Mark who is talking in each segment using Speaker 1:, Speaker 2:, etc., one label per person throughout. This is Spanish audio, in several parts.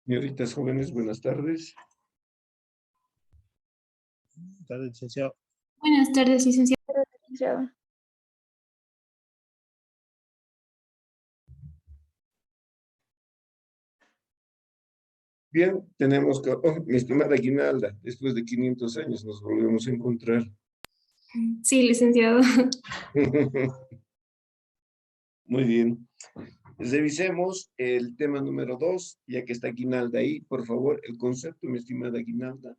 Speaker 1: Señoritas jóvenes, buenas tardes.
Speaker 2: Buenas tardes, licenciado.
Speaker 3: Buenas tardes, licenciado.
Speaker 1: Bien, tenemos que, mi estimada Guinalda, después de 500 años nos volvemos a encontrar.
Speaker 3: Sí, licenciado.
Speaker 1: Muy bien. Revisemos el tema número 2, ya que está Guinalda ahí. Por favor, el concepto, mi estimada Guinalda.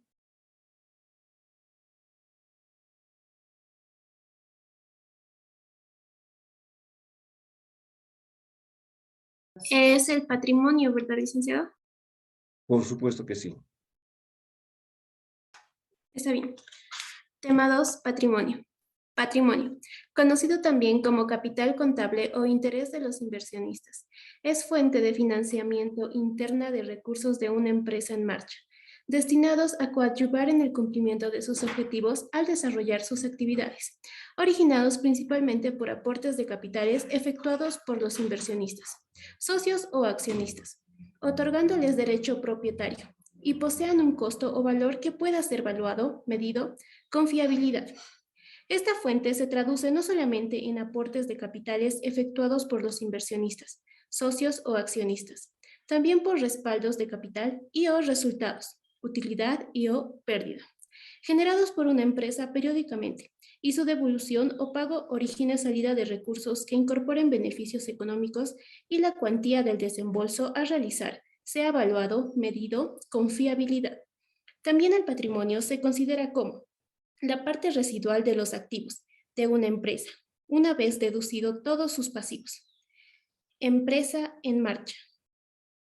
Speaker 3: Es el patrimonio, ¿verdad, licenciado?
Speaker 1: Por supuesto que sí.
Speaker 3: Está bien. Tema 2, patrimonio. Patrimonio, conocido también como capital contable o interés de los inversionistas. Es fuente de financiamiento interna de recursos de una empresa en marcha, destinados a coadyuvar en el cumplimiento de sus objetivos al desarrollar sus actividades, originados principalmente por aportes de capitales efectuados por los inversionistas, socios o accionistas, otorgándoles derecho propietario y posean un costo o valor que pueda ser valuado, medido, con fiabilidad. Esta fuente se traduce no solamente en aportes de capitales efectuados por los inversionistas, socios o accionistas, también por respaldos de capital y o resultados, utilidad y o pérdida, generados por una empresa periódicamente, y su devolución o pago origina salida de recursos que incorporen beneficios económicos y la cuantía del desembolso a realizar sea evaluado, medido con fiabilidad. También el patrimonio se considera como la parte residual de los activos de una empresa, una vez deducido todos sus pasivos. Empresa en marcha.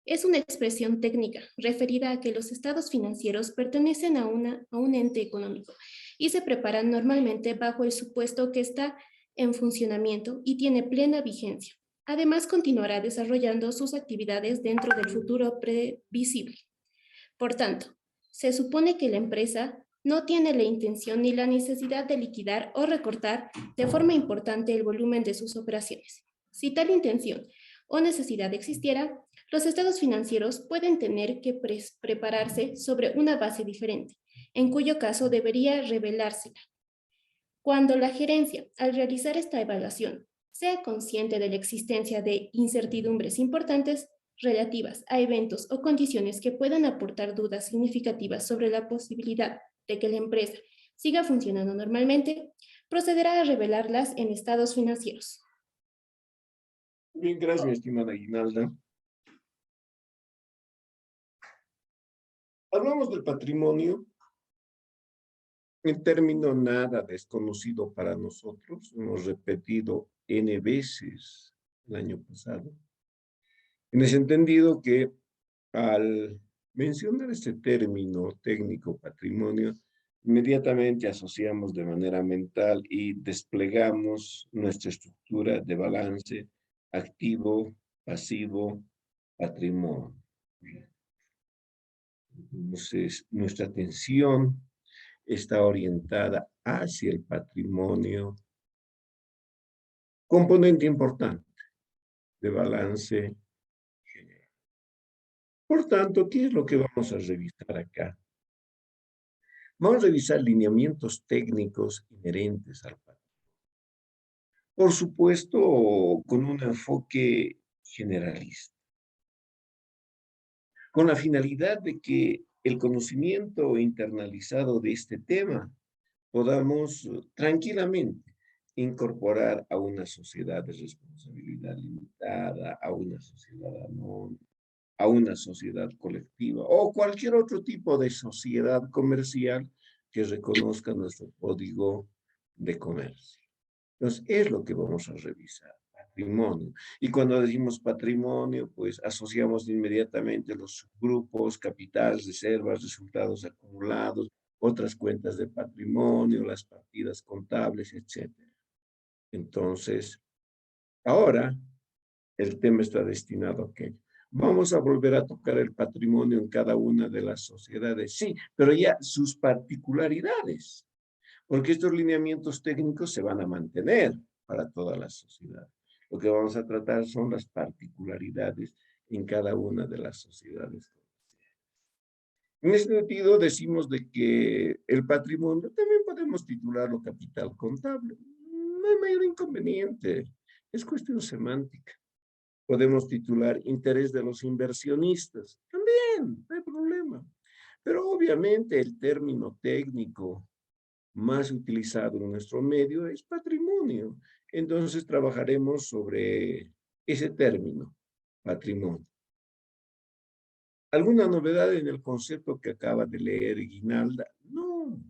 Speaker 3: Es una expresión técnica referida a que los estados financieros pertenecen a un ente económico y se preparan normalmente bajo el supuesto que está en funcionamiento y tiene plena vigencia. Además, continuará desarrollando sus actividades dentro del futuro previsible. Por tanto, se supone que la empresa no tiene la intención ni la necesidad de liquidar o recortar de forma importante el volumen de sus operaciones. Si tal intención o necesidad existiera, los estados financieros pueden tener que prepararse sobre una base diferente, en cuyo caso debería revelársela. Cuando la gerencia, al realizar esta evaluación, sea consciente de la existencia de incertidumbres importantes relativas a eventos o condiciones que puedan aportar dudas significativas sobre la posibilidad de que la empresa siga funcionando normalmente, procederá a revelarlas en estados financieros.
Speaker 1: Bien, gracias, mi estimada Guinalda. Hablamos del patrimonio, en término nada desconocido para nosotros, hemos repetido N veces el año pasado, en ese entendido que al mencionar este término técnico patrimonio, inmediatamente asociamos de manera mental y desplegamos nuestra estructura de balance activo, pasivo, patrimonio. Entonces, nuestra atención está orientada hacia el patrimonio, componente importante de balance general. Por tanto, ¿qué es lo que vamos a revisar acá? Vamos a revisar lineamientos técnicos inherentes al patrimonio. Por supuesto, con un enfoque generalista, con la finalidad de que el conocimiento internalizado de este tema podamos tranquilamente incorporar a una sociedad de responsabilidad limitada, a una sociedad anónima, a una sociedad colectiva o cualquier otro tipo de sociedad comercial que reconozca nuestro código de comercio. Entonces, es lo que vamos a revisar, patrimonio. Y cuando decimos patrimonio, pues asociamos inmediatamente los subgrupos, capital, reservas, resultados acumulados, otras cuentas de patrimonio, las partidas contables, etc. Entonces, ahora el tema está destinado a aquello. Vamos a volver a tocar el patrimonio en cada una de las sociedades, sí, pero ya sus particularidades, porque estos lineamientos técnicos se van a mantener para toda la sociedad. Lo que vamos a tratar son las particularidades en cada una de las sociedades. En ese sentido, decimos de que el patrimonio también podemos titularlo capital contable. No hay mayor inconveniente, es cuestión semántica. Podemos titular interés de los inversionistas, también, no hay problema. Pero obviamente el término técnico más utilizado en nuestro medio es patrimonio. Entonces trabajaremos sobre ese término, patrimonio. ¿Alguna novedad en el concepto que acaba de leer Guinalda? No,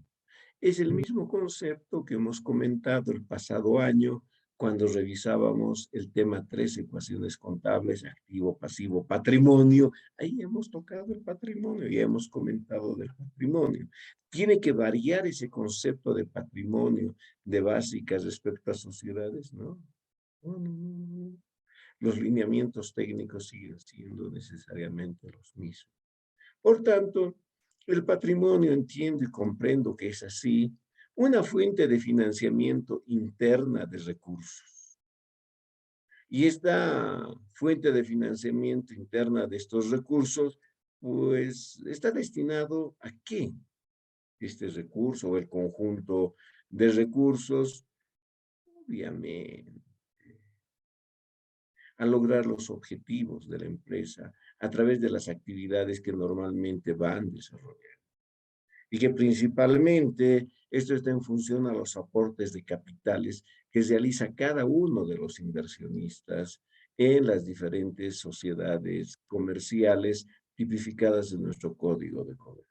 Speaker 1: es el mismo concepto que hemos comentado el pasado año cuando revisábamos el tema 3 ecuaciones contables, activo, pasivo, patrimonio. Ahí hemos tocado el patrimonio y hemos comentado del patrimonio. ¿Tiene que variar ese concepto de patrimonio de básicas respecto a sociedades? No. No, no, no, no. Los lineamientos técnicos siguen siendo necesariamente los mismos. Por tanto, el patrimonio entiendo y comprendo que es así, una fuente de financiamiento interna de recursos. Y esta fuente de financiamiento interna de estos recursos, pues, está destinado ¿a qué? Este recurso o el conjunto de recursos, obviamente, a lograr los objetivos de la empresa a través de las actividades que normalmente van desarrollando. Y que principalmente esto está en función a los aportes de capitales que realiza cada uno de los inversionistas en las diferentes sociedades comerciales tipificadas en nuestro Código de Comercio.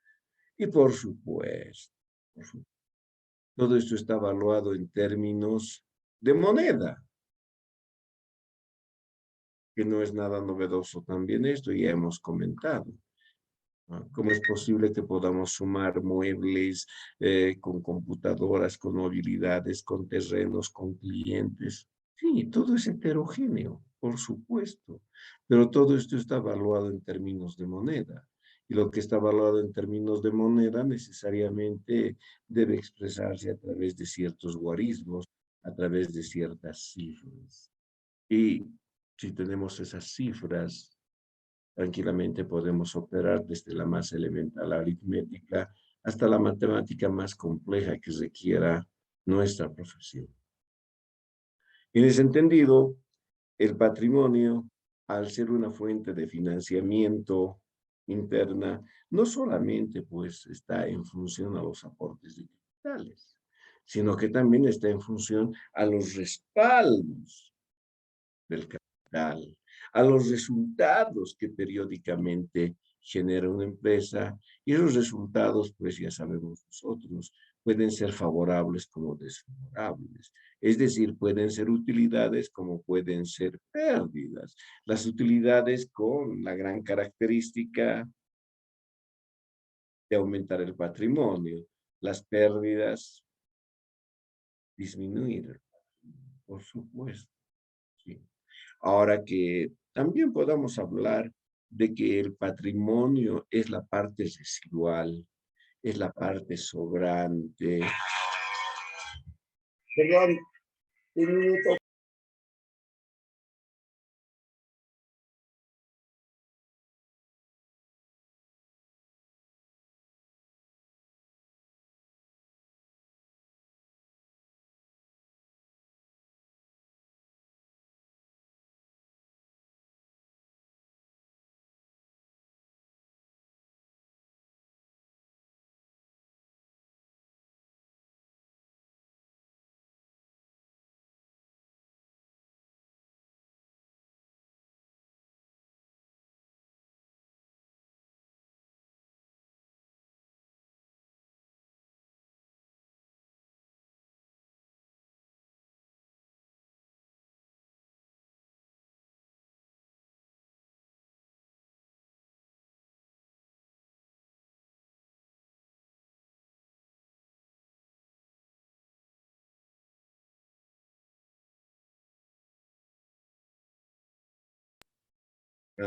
Speaker 1: Y por supuesto, todo esto está evaluado en términos de moneda, que no es nada novedoso también esto, ya hemos comentado. ¿Cómo es posible que podamos sumar muebles con computadoras, con movilidades, con terrenos, con clientes? Sí, todo es heterogéneo, por supuesto, pero todo esto está evaluado en términos de moneda. Y lo que está evaluado en términos de moneda necesariamente debe expresarse a través de ciertos guarismos, a través de ciertas cifras. Y si tenemos esas cifras, tranquilamente podemos operar desde la más elemental aritmética hasta la matemática más compleja que requiera nuestra profesión. En ese entendido, el patrimonio, al ser una fuente de financiamiento interna, no solamente pues está en función a los aportes de capitales, sino que también está en función a los respaldos del capital, a los resultados que periódicamente genera una empresa, y esos resultados, pues ya sabemos nosotros, pueden ser favorables como desfavorables. Es decir, pueden ser utilidades como pueden ser pérdidas. Las utilidades con la gran característica de aumentar el patrimonio, las pérdidas disminuir, por supuesto. Sí. Ahora que también podamos hablar de que el patrimonio es la parte residual, es la parte sobrante. Perdón, un minuto.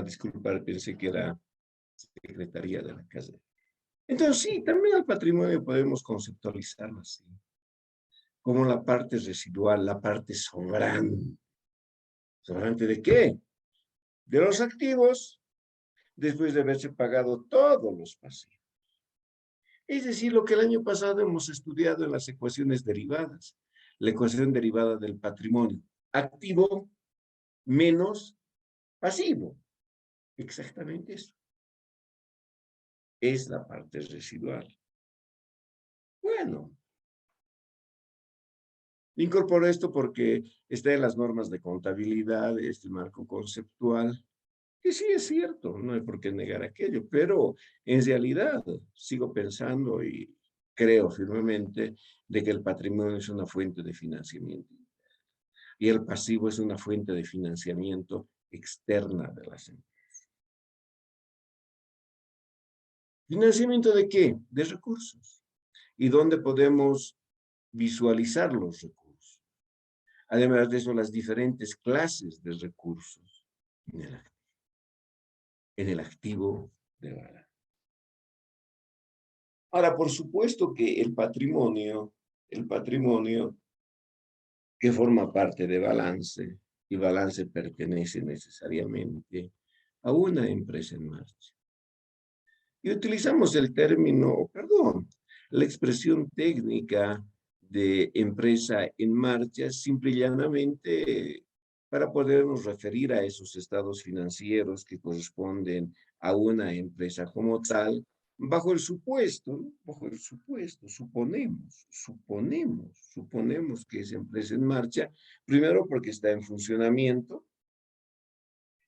Speaker 1: Disculpar, pensé que era Secretaría de la Casa. Entonces, sí, también el patrimonio podemos conceptualizarlo así, como la parte residual, la parte sobrante. ¿Sobrante de qué? De los activos, después de haberse pagado todos los pasivos. Es decir, lo que el año pasado hemos estudiado en las ecuaciones derivadas. La ecuación derivada del patrimonio. Activo menos pasivo. Exactamente eso. Es la parte residual. Bueno, incorporo esto porque está en las normas de contabilidad, este marco conceptual, que sí es cierto, no hay por qué negar aquello, pero en realidad sigo pensando y creo firmemente de que el patrimonio es una fuente de financiamiento y el pasivo es una fuente de financiamiento externa de las empresas. ¿Financiamiento de qué? De recursos. ¿Y dónde podemos visualizar los recursos? Además de eso, las diferentes clases de recursos en el activo de balance. Ahora, por supuesto que el patrimonio que forma parte de balance, y balance pertenece necesariamente a una empresa en marcha. Y utilizamos el término, perdón, la expresión técnica de empresa en marcha simple y llanamente para podernos referir a esos estados financieros que corresponden a una empresa como tal, bajo el supuesto, ¿no? Bajo el supuesto, suponemos que esa empresa en marcha, primero porque está en funcionamiento,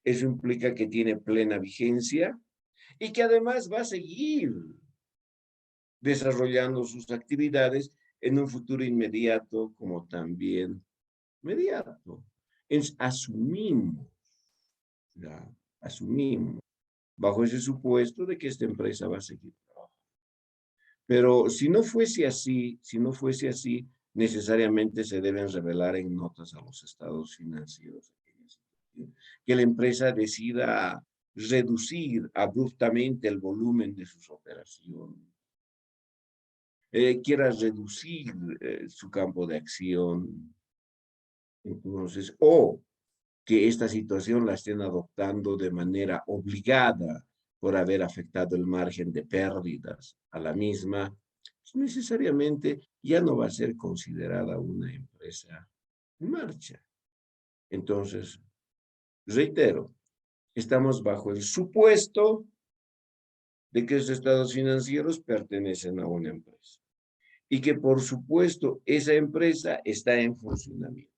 Speaker 1: eso implica que tiene plena vigencia, y que además va a seguir desarrollando sus actividades en un futuro inmediato como también mediato. Asumimos, ya, asumimos, bajo ese supuesto de que esta empresa va a seguir trabajando. Pero si no fuese así, necesariamente se deben revelar en notas a los estados financieros que la empresa decida reducir abruptamente el volumen de sus operaciones, quiera reducir su campo de acción, entonces, o que esta situación la estén adoptando de manera obligada por haber afectado el margen de pérdidas a la misma, pues necesariamente ya no va a ser considerada una empresa en marcha. Entonces, reitero, estamos bajo el supuesto de que esos estados financieros pertenecen a una empresa y que por supuesto esa empresa está en funcionamiento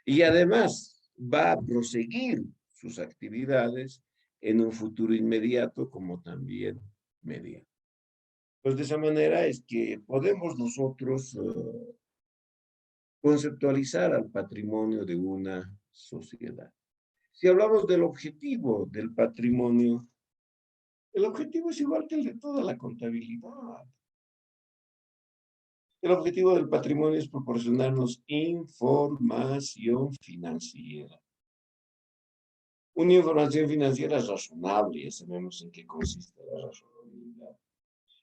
Speaker 1: y además va a proseguir sus actividades en un futuro inmediato como también mediano. Pues de esa manera es que podemos nosotros conceptualizar al patrimonio de una sociedad. Si hablamos del objetivo del patrimonio, el objetivo es igual que el de toda la contabilidad. El objetivo del patrimonio es proporcionarnos información financiera. Una información financiera razonable, ya sabemos en qué consiste la razonabilidad.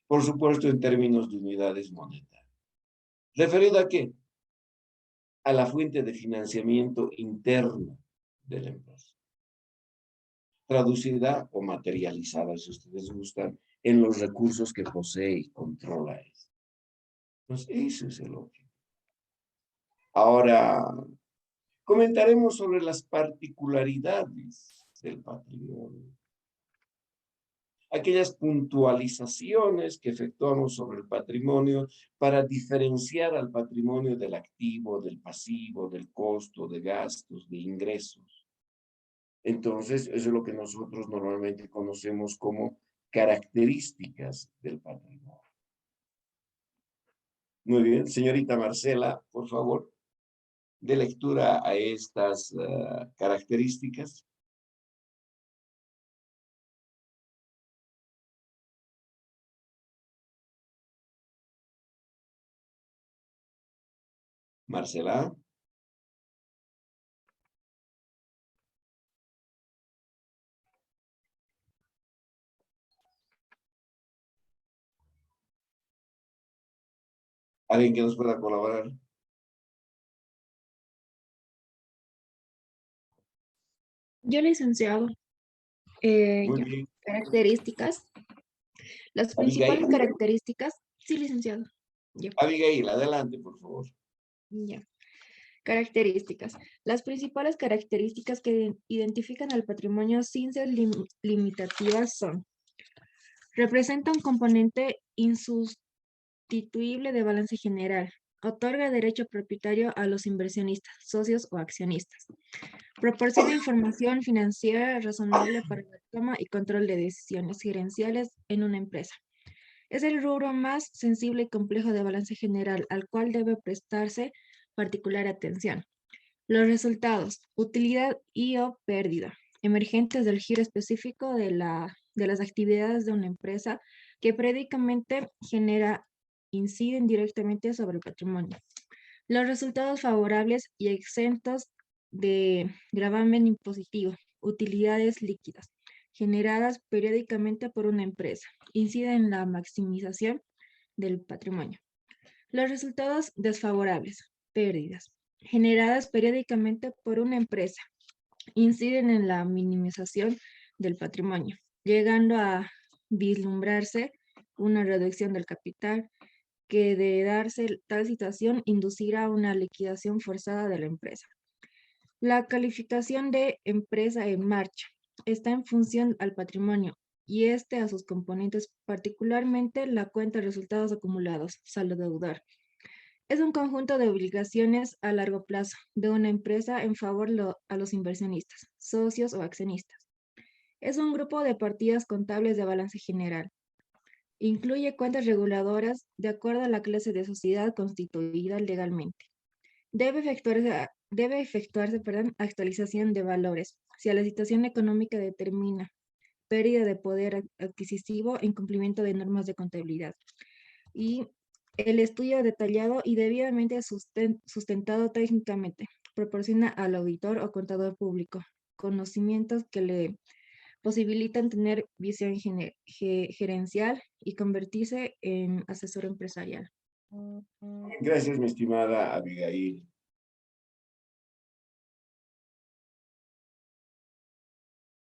Speaker 1: Por supuesto, en términos de unidades monetarias. ¿Referida a qué? A la fuente de financiamiento interno de la empresa. Traducida o materializada, si ustedes gustan, en los recursos que posee y controla. Entonces, ese es el objetivo. Ahora, comentaremos sobre las particularidades del patrimonio. Aquellas puntualizaciones que efectuamos sobre el patrimonio para diferenciar al patrimonio del activo, del pasivo, del costo, de gastos, de ingresos. Entonces, eso es lo que nosotros normalmente conocemos como características del patrimonio. Muy bien, señorita Marcela, por favor, de lectura a estas características. Marcela. ¿Alguien que nos pueda colaborar?
Speaker 4: Yo, licenciado,
Speaker 1: Muy
Speaker 4: ya,
Speaker 1: bien.
Speaker 4: características. Las
Speaker 1: Abigail,
Speaker 4: principales características, sí, licenciado. Ya,
Speaker 1: Abigail, adelante, por favor.
Speaker 4: ya. Características. Las principales características que identifican al patrimonio sin ser limitativas son: representa un componente insustituible de balance general. Otorga derecho propietario a los inversionistas, socios o accionistas. Proporciona información financiera razonable para la toma y control de decisiones gerenciales en una empresa. Es el rubro más sensible y complejo de balance general, al cual debe prestarse particular atención. Los resultados: utilidad y o pérdida, emergentes del giro específico de las actividades de una empresa que periódicamente inciden directamente sobre el patrimonio. Los resultados favorables y exentos de gravamen impositivo, utilidades líquidas, generadas periódicamente por una empresa, inciden en la maximización del patrimonio. Los resultados desfavorables, pérdidas, generadas periódicamente por una empresa, inciden en la minimización del patrimonio, llegando a vislumbrarse una reducción del capital que, de darse tal situación, inducirá una liquidación forzada de la empresa. La calificación de empresa en marcha está en función al patrimonio y a sus componentes, particularmente la cuenta de resultados acumulados, saldo deudor. Es un conjunto de obligaciones a largo plazo de una empresa en favor a los inversionistas, socios o accionistas. Es un grupo de partidas contables de balance general. Incluye cuentas reguladoras de acuerdo a la clase de sociedad constituida legalmente. Debe efectuarse, actualización de valores si la situación económica determina pérdida de poder adquisitivo, incumplimiento de normas de contabilidad. Y el estudio detallado y debidamente sustentado técnicamente proporciona al auditor o contador público conocimientos que le posibilitan tener visión gerencial y convertirse en asesor empresarial.
Speaker 1: Gracias, mi estimada Abigail.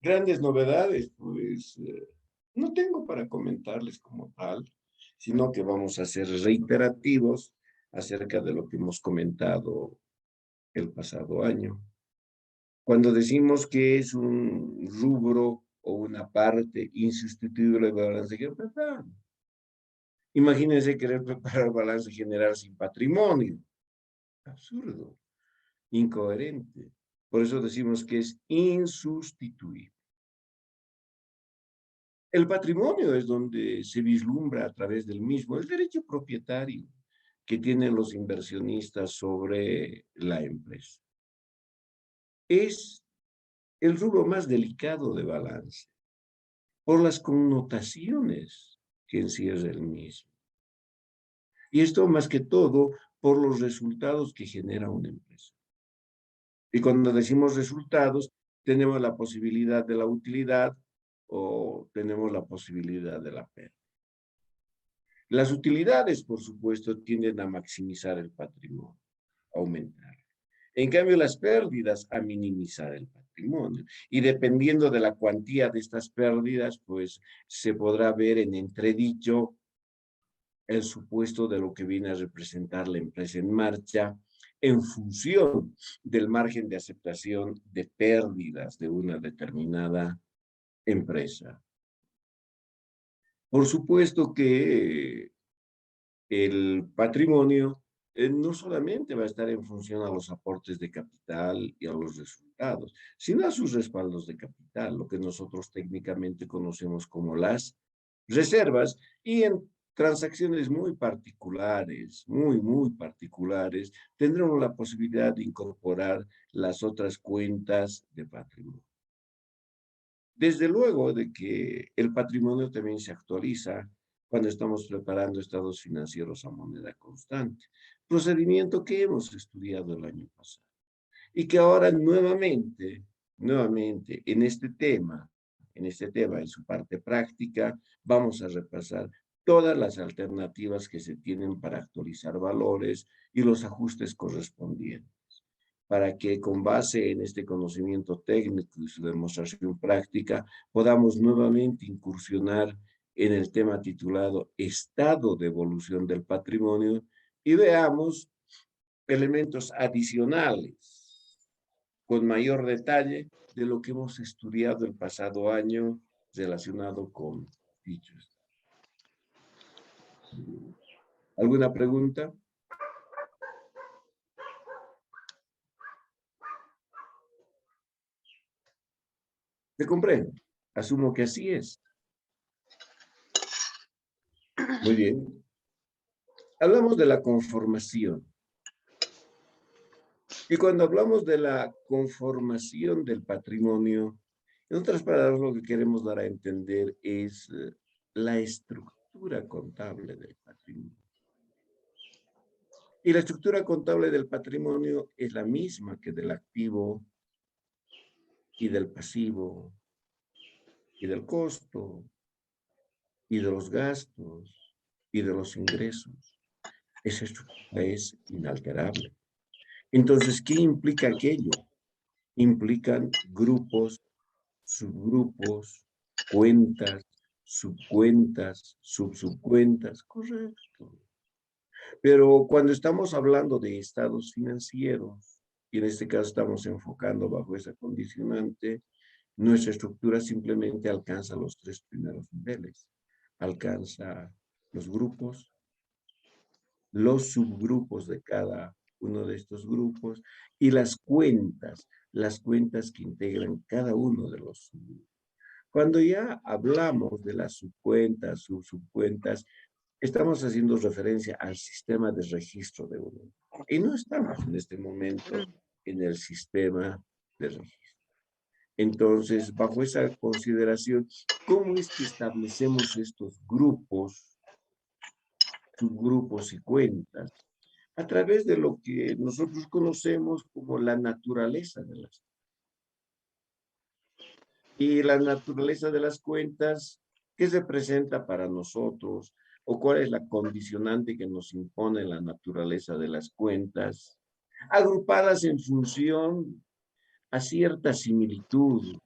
Speaker 1: Grandes novedades, pues no tengo para comentarles como tal, sino que vamos a ser reiterativos acerca de lo que hemos comentado el pasado año. Cuando decimos que es un rubro o una parte insustituible del balance general, imagínense querer preparar balance general sin patrimonio. Absurdo, incoherente. Por eso decimos que es insustituible. El patrimonio es donde se vislumbra a través del mismo el derecho propietario que tienen los inversionistas sobre la empresa. Es el rubro más delicado de balance por las connotaciones que encierra el mismo. Y esto más que todo por los resultados que genera una empresa. Y cuando decimos resultados, tenemos la posibilidad de la utilidad o tenemos la posibilidad de la pérdida. Las utilidades, por supuesto, tienden a maximizar el patrimonio, aumentar. En cambio, las pérdidas a minimizar el patrimonio. Y dependiendo de la cuantía de estas pérdidas, pues se podrá ver en entredicho el supuesto de lo que viene a representar la empresa en marcha en función del margen de aceptación de pérdidas de una determinada empresa. Por supuesto que el patrimonio no solamente va a estar en función a los aportes de capital y a los resultados, sino a sus respaldos de capital, lo que nosotros técnicamente conocemos como las reservas, y en transacciones muy particulares, muy particulares, tendremos la posibilidad de incorporar las otras cuentas de patrimonio. Desde luego de que el patrimonio también se actualiza cuando estamos preparando estados financieros a moneda constante, procedimiento que hemos estudiado el año pasado y que ahora nuevamente, en su parte práctica, vamos a repasar todas las alternativas que se tienen para actualizar valores y los ajustes correspondientes, para que con base en este conocimiento técnico y su demostración práctica podamos nuevamente incursionar en el tema titulado Estado de evolución del patrimonio y veamos elementos adicionales con mayor detalle de lo que hemos estudiado el pasado año relacionado con dichos. ¿Alguna pregunta? ¿Se comprende? Asumo que así es. Muy bien. Hablamos de la conformación. Y cuando hablamos de la conformación del patrimonio, en otras palabras, lo que queremos dar a entender es la estructura contable del patrimonio. Y la estructura contable del patrimonio es la misma que del activo y del pasivo y del costo y de los gastos y de los ingresos. Esa estructura es inalterable. Entonces, ¿qué implica aquello? Implican grupos, subgrupos, cuentas, subcuentas, subcuentas, correcto. Pero cuando estamos hablando de estados financieros, y en este caso estamos enfocando bajo esa condicionante, nuestra estructura simplemente alcanza los 3 primeros niveles. Alcanza los grupos, los subgrupos de cada uno de estos grupos y las cuentas que integran cada uno de los subgrupos. Cuando ya hablamos de las subcuentas, subcuentas, estamos haciendo referencia al sistema de registro de uno. Y no estamos en este momento en el sistema de registro. Entonces, bajo esa consideración, ¿cómo es que establecemos estos grupos, subgrupos y cuentas? A través de lo que nosotros conocemos como la naturaleza de las cuentas. Y la naturaleza de las cuentas, ¿qué se presenta para nosotros? ¿O cuál es la condicionante que nos impone la naturaleza de las cuentas? Agrupadas en función a cierta similitud,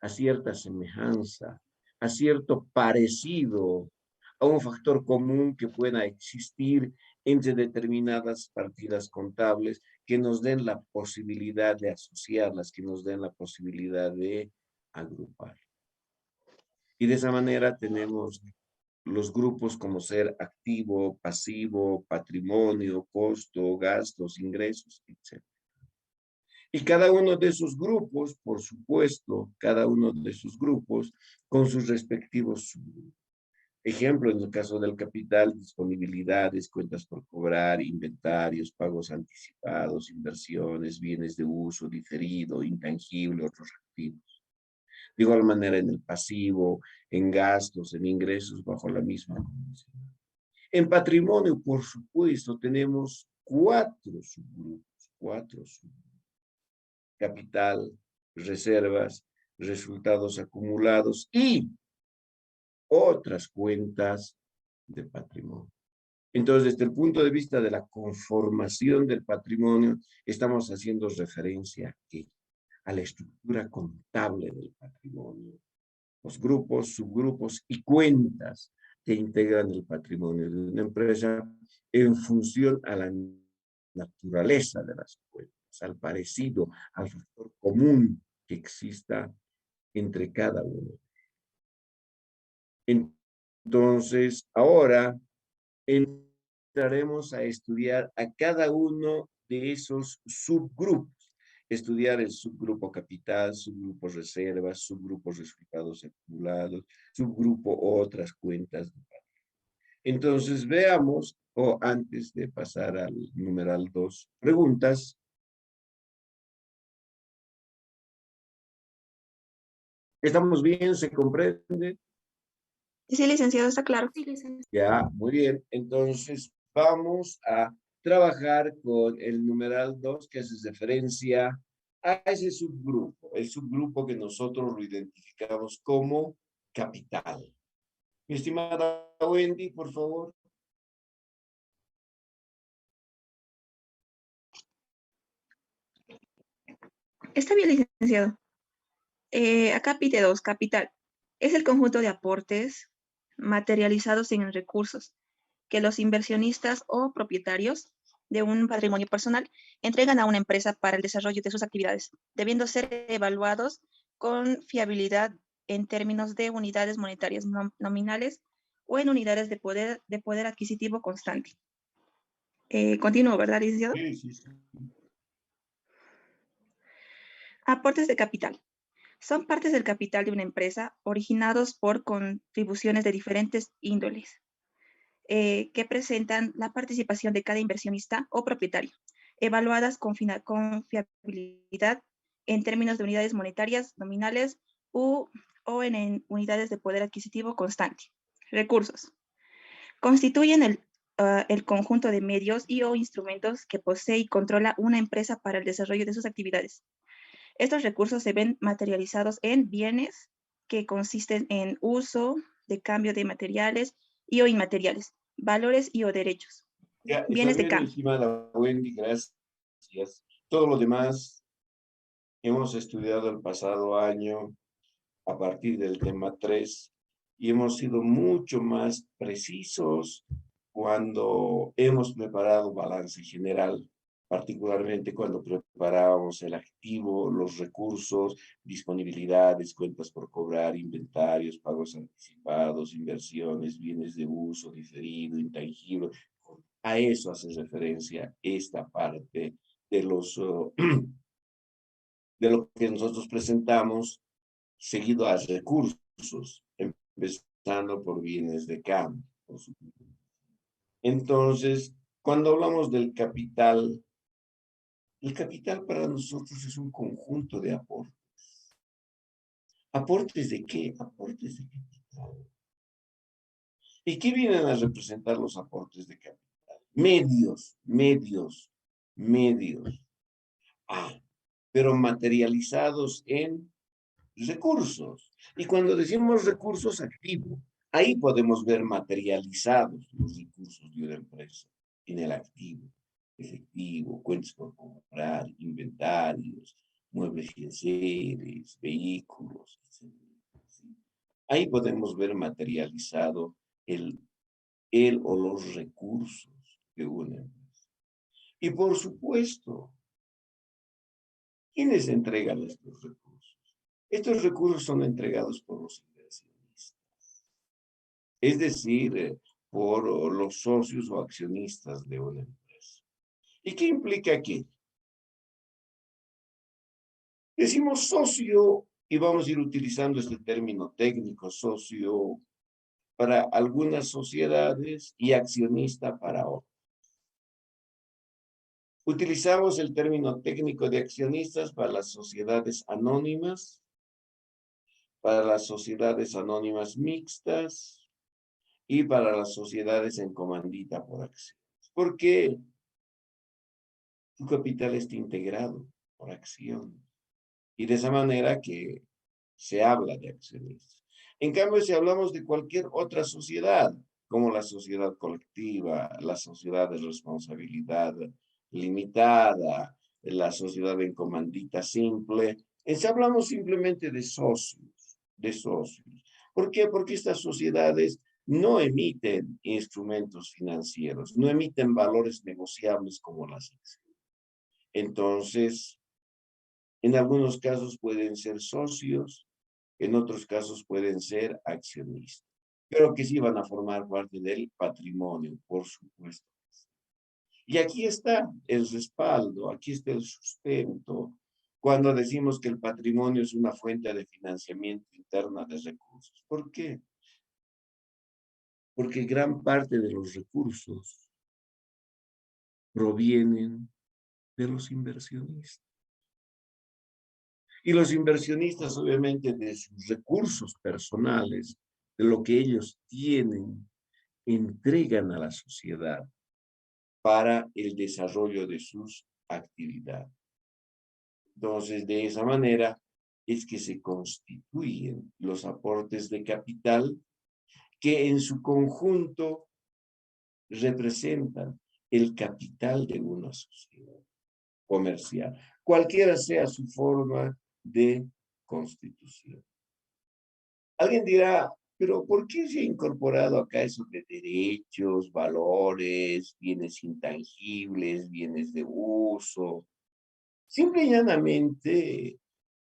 Speaker 1: a cierta semejanza, a cierto parecido, a un factor común que pueda existir entre determinadas partidas contables que nos den la posibilidad de asociarlas, que nos den la posibilidad de agrupar. Y de esa manera tenemos los grupos como ser activo, pasivo, patrimonio, costo, gastos, ingresos, etc. Y cada uno de esos grupos, por supuesto, cada uno de esos grupos con sus respectivos subgrupos. Ejemplo, en el caso del capital, disponibilidades, cuentas por cobrar, inventarios, pagos anticipados, inversiones, bienes de uso diferido, intangible, otros activos. De igual manera en el pasivo, en gastos, en ingresos, bajo la misma condición. En patrimonio, por supuesto, tenemos cuatro subgrupos. Capital, reservas, resultados acumulados y otras cuentas de patrimonio. Entonces, desde el punto de vista de la conformación del patrimonio, estamos haciendo referencia a la estructura contable del patrimonio. Los grupos, subgrupos y cuentas que integran el patrimonio de una empresa en función a la naturaleza de las cuentas, al parecido, al factor común que exista entre cada uno. Entonces, ahora entraremos a estudiar a cada uno de esos subgrupos. Estudiar el subgrupo capital, subgrupo reservas, subgrupo resultados acumulados, subgrupo otras cuentas. Entonces, veamos, o antes de pasar al numeral 2, preguntas. ¿Estamos bien? ¿Se comprende?
Speaker 5: Sí, licenciado, está claro.
Speaker 3: Sí, licenciado.
Speaker 1: Ya, muy bien. Entonces, vamos a trabajar con el numeral 2, que hace referencia a ese subgrupo, el subgrupo que nosotros lo identificamos como capital. Mi estimada Wendy, por favor.
Speaker 5: Está bien, licenciado. Acá pide 2, capital. Es el conjunto de aportes, materializados en recursos que los inversionistas o propietarios de un patrimonio personal entregan a una empresa para el desarrollo de sus actividades, debiendo ser evaluados con fiabilidad en términos de unidades monetarias nominales o en unidades de poder adquisitivo constante. Continúo, ¿verdad, licenciado?
Speaker 1: Sí, sí, sí.
Speaker 5: Aportes de capital. Son partes del capital de una empresa originados por contribuciones de diferentes índoles que presentan la participación de cada inversionista o propietario, evaluadas con fiabilidad en términos de unidades monetarias nominales o en unidades de poder adquisitivo constante. Recursos. Constituyen el conjunto de medios y o instrumentos que posee y controla una empresa para el desarrollo de sus actividades. Estos recursos se ven materializados en bienes que consisten en uso, de cambio de materiales y o inmateriales, valores y o derechos,
Speaker 1: Ya, está
Speaker 5: bienes de
Speaker 1: bien,
Speaker 5: cambio.
Speaker 1: estimada Wendy, gracias. Todo lo demás hemos estudiado el pasado año a partir del tema 3 y hemos sido mucho más precisos cuando hemos preparado balance general, particularmente cuando preparábamos el activo, los recursos, disponibilidades, cuentas por cobrar, inventarios, pagos anticipados, inversiones, bienes de uso diferido, intangible. A eso hace referencia esta parte de los de lo que nosotros presentamos seguido a recursos, empezando por bienes de cambio. Entonces, cuando hablamos del capital, el capital para nosotros es un conjunto de aportes. ¿Aportes de qué? Aportes de capital. ¿Y qué vienen a representar los aportes de capital? Medios, medios, medios. Ah, pero materializados en recursos. Y cuando decimos recursos activos, ahí podemos ver materializados los recursos de una empresa en el activo, efectivo, cuentas por comprar, inventarios, muebles y enseres, vehículos, etc. Ahí podemos ver materializado el o los recursos de una empresa. Y por supuesto, ¿quiénes entregan estos recursos? Estos recursos son entregados por los inversionistas, es decir, por los socios o accionistas de una empresa. ¿Y qué implica aquí? Decimos socio y vamos a ir utilizando este término técnico, socio, para algunas sociedades y accionista para otras. Utilizamos el término técnico de accionistas para las sociedades anónimas, para las sociedades anónimas mixtas y para las sociedades en comandita por acciones. ¿Por qué? Tu capital está integrado por acción. Y de esa manera que se habla de accionistas. En cambio, si hablamos de cualquier otra sociedad, como la sociedad colectiva, la sociedad de responsabilidad limitada, la sociedad en comandita simple, si hablamos simplemente de socios, de socios. ¿Por qué? Porque estas sociedades no emiten instrumentos financieros, no emiten valores negociables como las acciones. Entonces, en algunos casos pueden ser socios, en otros casos pueden ser accionistas, pero que sí van a formar parte del patrimonio, por supuesto. Y aquí está el respaldo, aquí está el sustento, cuando decimos que el patrimonio es una fuente de financiamiento interna de recursos. ¿Por qué? Porque gran parte de los recursos provienen de los inversionistas. Y los inversionistas, obviamente, de sus recursos personales, de lo que ellos tienen, entregan a la sociedad para el desarrollo de sus actividades. Entonces, de esa manera es que se constituyen los aportes de capital que en su conjunto representan el capital de una sociedad comercial, cualquiera sea su forma de constitución. Alguien dirá, Pero ¿por qué se ha incorporado acá eso de derechos, valores, bienes intangibles, bienes de uso? Simple y llanamente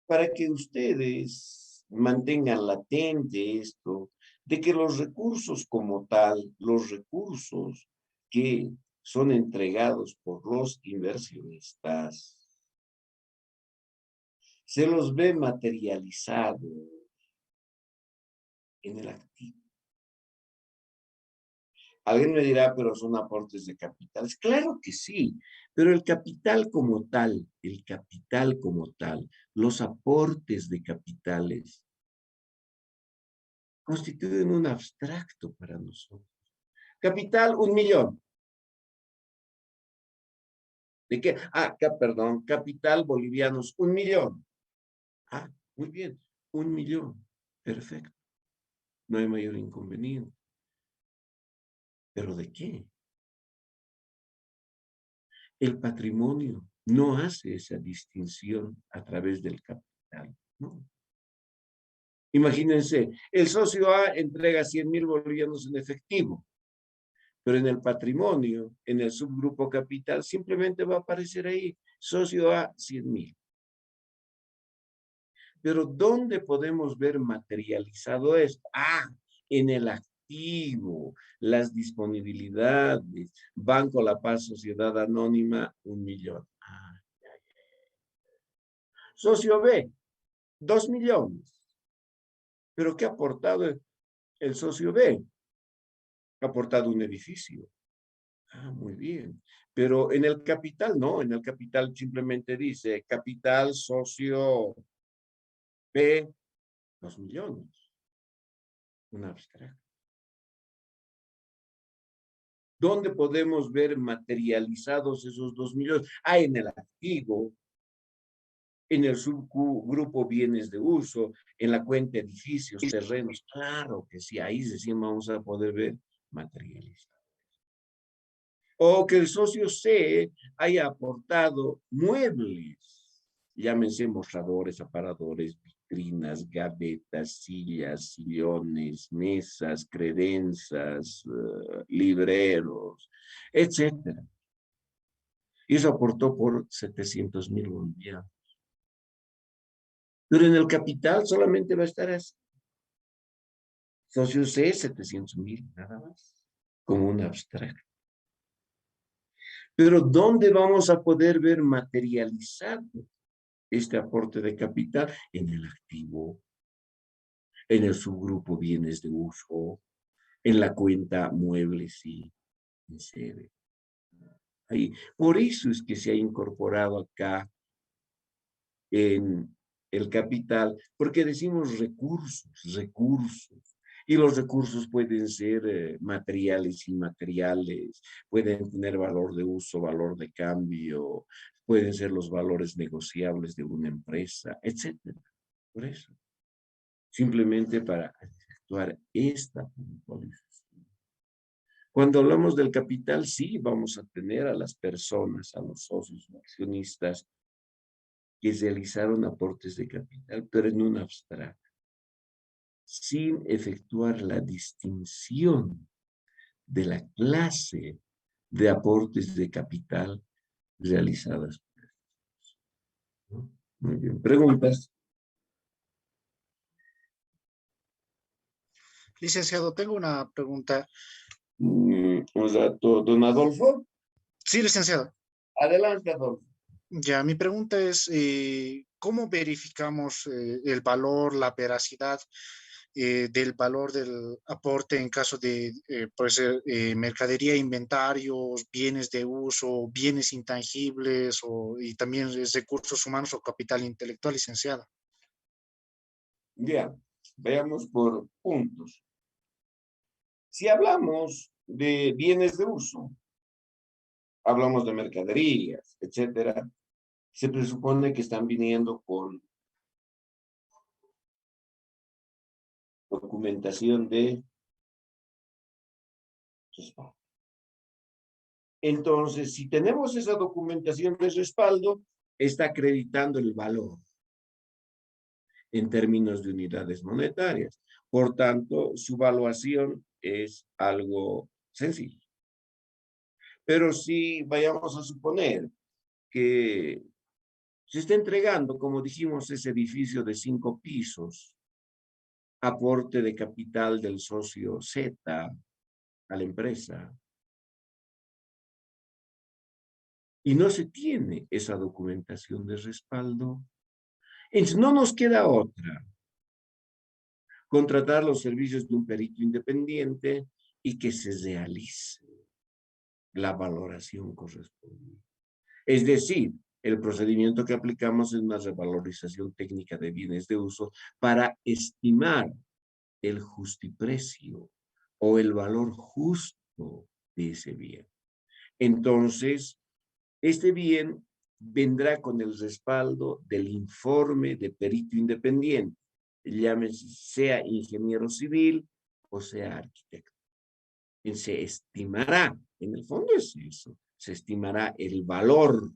Speaker 1: para que ustedes mantengan latente esto de que los recursos como tal, los recursos que son entregados por los inversionistas, se los ve materializados en el activo. Alguien me dirá, pero son aportes de capitales. Claro que sí, pero el capital como tal, los aportes de capitales constituyen un abstracto para nosotros. Capital, 1.000.000. ¿De qué? Perdón, capital bolivianos, 1.000.000. Muy bien, 1.000.000. Perfecto. No hay mayor inconveniente. ¿Pero de qué? El patrimonio no hace esa distinción a través del capital, ¿no? Imagínense, el socio A entrega 100.000 bolivianos en efectivo, pero en el patrimonio, en el subgrupo capital, simplemente va a aparecer ahí, socio A, 100.000. Pero ¿dónde podemos ver materializado esto? En el activo, las disponibilidades, Banco La Paz, Sociedad Anónima, 1.000.000. Socio B, 2.000.000. ¿Pero qué ha aportado el socio B? Ha aportado un edificio. Muy bien. Pero en el capital, no, en el capital simplemente dice capital socio B, 2.000.000. Un abstracto. ¿Dónde podemos ver materializados esos 2.000.000? En el activo, en el subgrupo bienes de uso, en la cuenta edificios, terrenos. Claro que sí, ahí sí vamos a poder ver materializados. O que el socio C haya aportado muebles, llámense mostradores, aparadores, vitrinas, gavetas, sillas, sillones, mesas, credenzas, libreros, etcétera. Y eso aportó por 700.000 bolivianos. Pero en el capital solamente va a estar así. Socio C, 700.000, nada más, como un abstracto. Pero ¿dónde vamos a poder ver materializado este aporte de capital? En el activo, en el subgrupo bienes de uso, en la cuenta muebles y en sede. Ahí. Por eso es que se ha incorporado acá en el capital, porque decimos recursos. Y los recursos pueden ser materiales, inmateriales, pueden tener valor de uso, valor de cambio, pueden ser los valores negociables de una empresa, etcétera. Por eso, simplemente para efectuar esta puntualización. Cuando hablamos del capital, sí vamos a tener a las personas, a los socios accionistas que realizaron aportes de capital, pero en un abstracto, sin efectuar la distinción de la clase de aportes de capital realizadas. ¿No? Muy bien. ¿Preguntas?
Speaker 2: Licenciado, tengo una pregunta.
Speaker 1: Un rato, don Adolfo.
Speaker 2: Sí, licenciado.
Speaker 1: Adelante, Adolfo.
Speaker 2: Ya, mi pregunta es, ¿cómo verificamos el valor, la veracidad del valor del aporte en caso de, puede ser, mercadería, inventarios, bienes de uso, bienes intangibles y también recursos humanos o capital intelectual, licenciado?
Speaker 1: Ya, veamos por puntos. Si hablamos de bienes de uso, hablamos de mercaderías, etcétera, se presupone que están viniendo con documentación de respaldo. Entonces, si tenemos esa documentación de respaldo, está acreditando el valor en términos de unidades monetarias. Por tanto, su evaluación es algo sencillo. Pero si vayamos a suponer que se está entregando, como dijimos, ese edificio de 5 pisos, aporte de capital del socio Z a la empresa, y no se tiene esa documentación de respaldo, entonces no nos queda otra. Contratar los servicios de un perito independiente y que se realice la valoración correspondiente. Es decir, el procedimiento que aplicamos es una revalorización técnica de bienes de uso para estimar el justiprecio o el valor justo de ese bien. Entonces, este bien vendrá con el respaldo del informe de perito independiente, llámese sea ingeniero civil o sea arquitecto. Se estimará, en el fondo es eso, se estimará el valor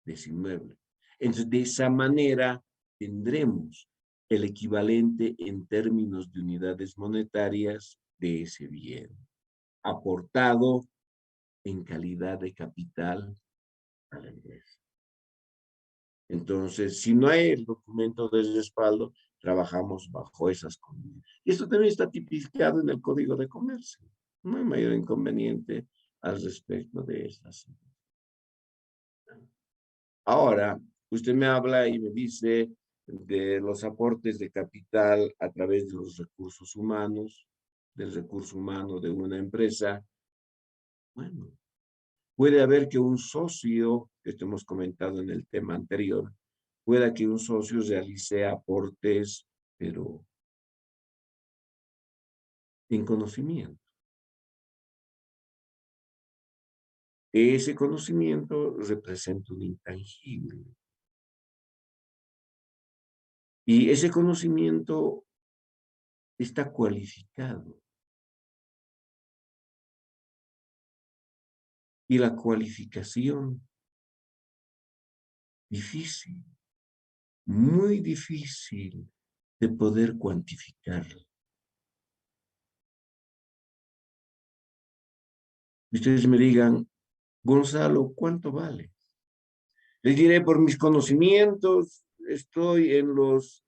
Speaker 1: de ese inmueble. Entonces, de esa manera tendremos el equivalente en términos de unidades monetarias de ese bien, aportado en calidad de capital a la empresa. Entonces, si no hay el documento de respaldo, trabajamos bajo esas condiciones. Y esto también está tipificado en el Código de Comercio. No hay mayor inconveniente al respecto de esas. Ahora, usted me habla y me dice de los aportes de capital a través de los recursos humanos, del recurso humano de una empresa. Bueno, puede haber que un socio, esto hemos comentado en el tema anterior, pueda que un socio realice aportes, pero en conocimiento. Ese conocimiento representa un intangible. Y ese conocimiento está cualificado. Y la cualificación, difícil, muy difícil de poder cuantificar. Ustedes me digan, Gonzalo, ¿cuánto vale? Les diré, por mis conocimientos, estoy en los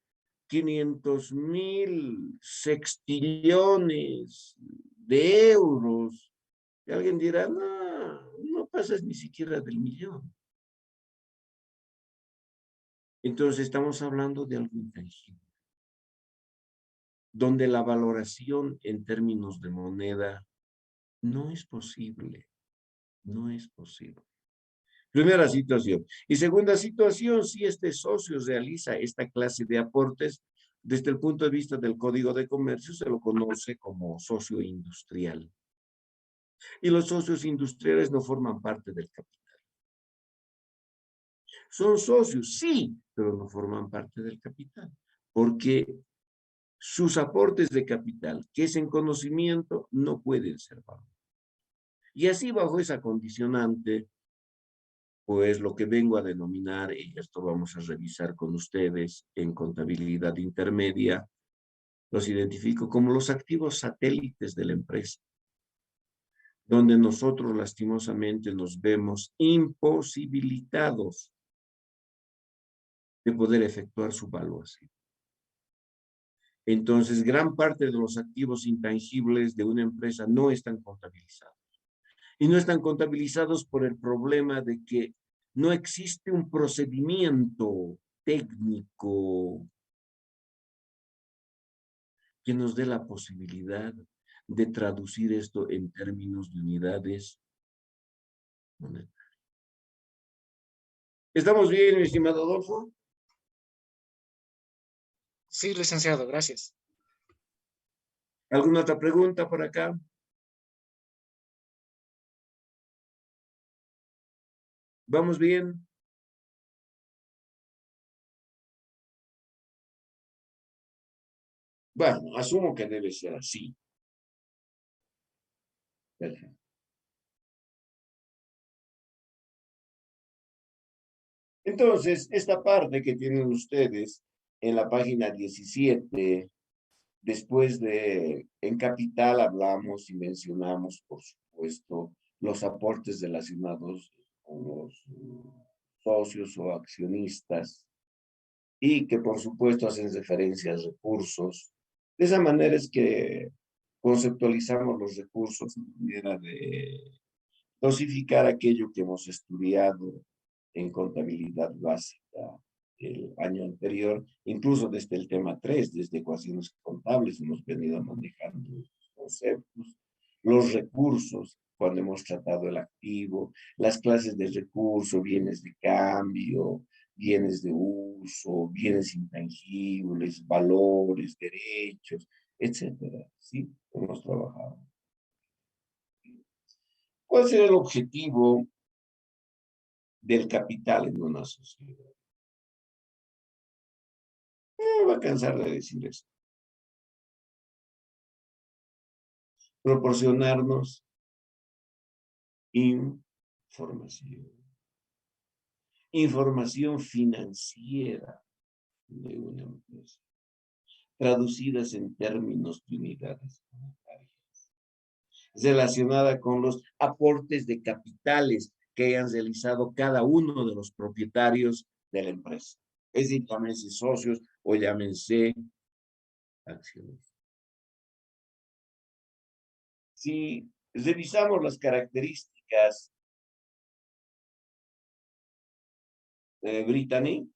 Speaker 1: 500.000 sextillones de euros. Y alguien dirá, no, no pasas ni siquiera del millón. Entonces estamos hablando de algo intangible, donde la valoración en términos de moneda no es posible, no es posible. Primera situación. Y segunda situación, si este socio realiza esta clase de aportes, desde el punto de vista del Código de Comercio, se lo conoce como socio industrial. Y los socios industriales no forman parte del capital. Son socios, sí, pero no forman parte del capital, porque sus aportes de capital, que es en conocimiento, no pueden ser pagos. Y así, bajo esa condicionante, pues lo que vengo a denominar, y esto vamos a revisar con ustedes en contabilidad intermedia, los identifico como los activos satélites de la empresa, donde nosotros lastimosamente nos vemos imposibilitados de poder efectuar su evaluación. Entonces, gran parte de los activos intangibles de una empresa no están contabilizados. Y no están contabilizados por el problema de que no existe un procedimiento técnico que nos dé la posibilidad de traducir esto en términos de unidades monetarias. ¿Estamos bien, mi estimado Adolfo?
Speaker 2: Sí, licenciado, gracias.
Speaker 1: ¿Alguna otra pregunta por acá? ¿Vamos bien? Bueno, asumo que debe ser así. Perfecto. Entonces, esta parte que tienen ustedes en la página 17 Después en capital hablamos y mencionamos, por supuesto, los aportes relacionados con los socios o accionistas y que por supuesto hacen referencia a recursos. De esa manera es que conceptualizamos los recursos de manera de dosificar aquello que hemos estudiado en contabilidad básica el año anterior, incluso desde el tema 3, desde ecuaciones contables, hemos venido manejando estos conceptos, los recursos, cuando hemos tratado el activo, las clases de recurso, bienes de cambio, bienes de uso, bienes intangibles, valores, derechos, etcétera. ¿Sí? Hemos trabajado. ¿Cuál será el objetivo del capital en una sociedad? No me va a cansar de decir eso. Proporcionarnos información. Información financiera de una empresa, traducidas en términos de unidades monetarias, relacionada con los aportes de capitales que hayan realizado cada uno de los propietarios de la empresa. Es decir, llámense socios o llámense acciones. Si revisamos las características de Brittany,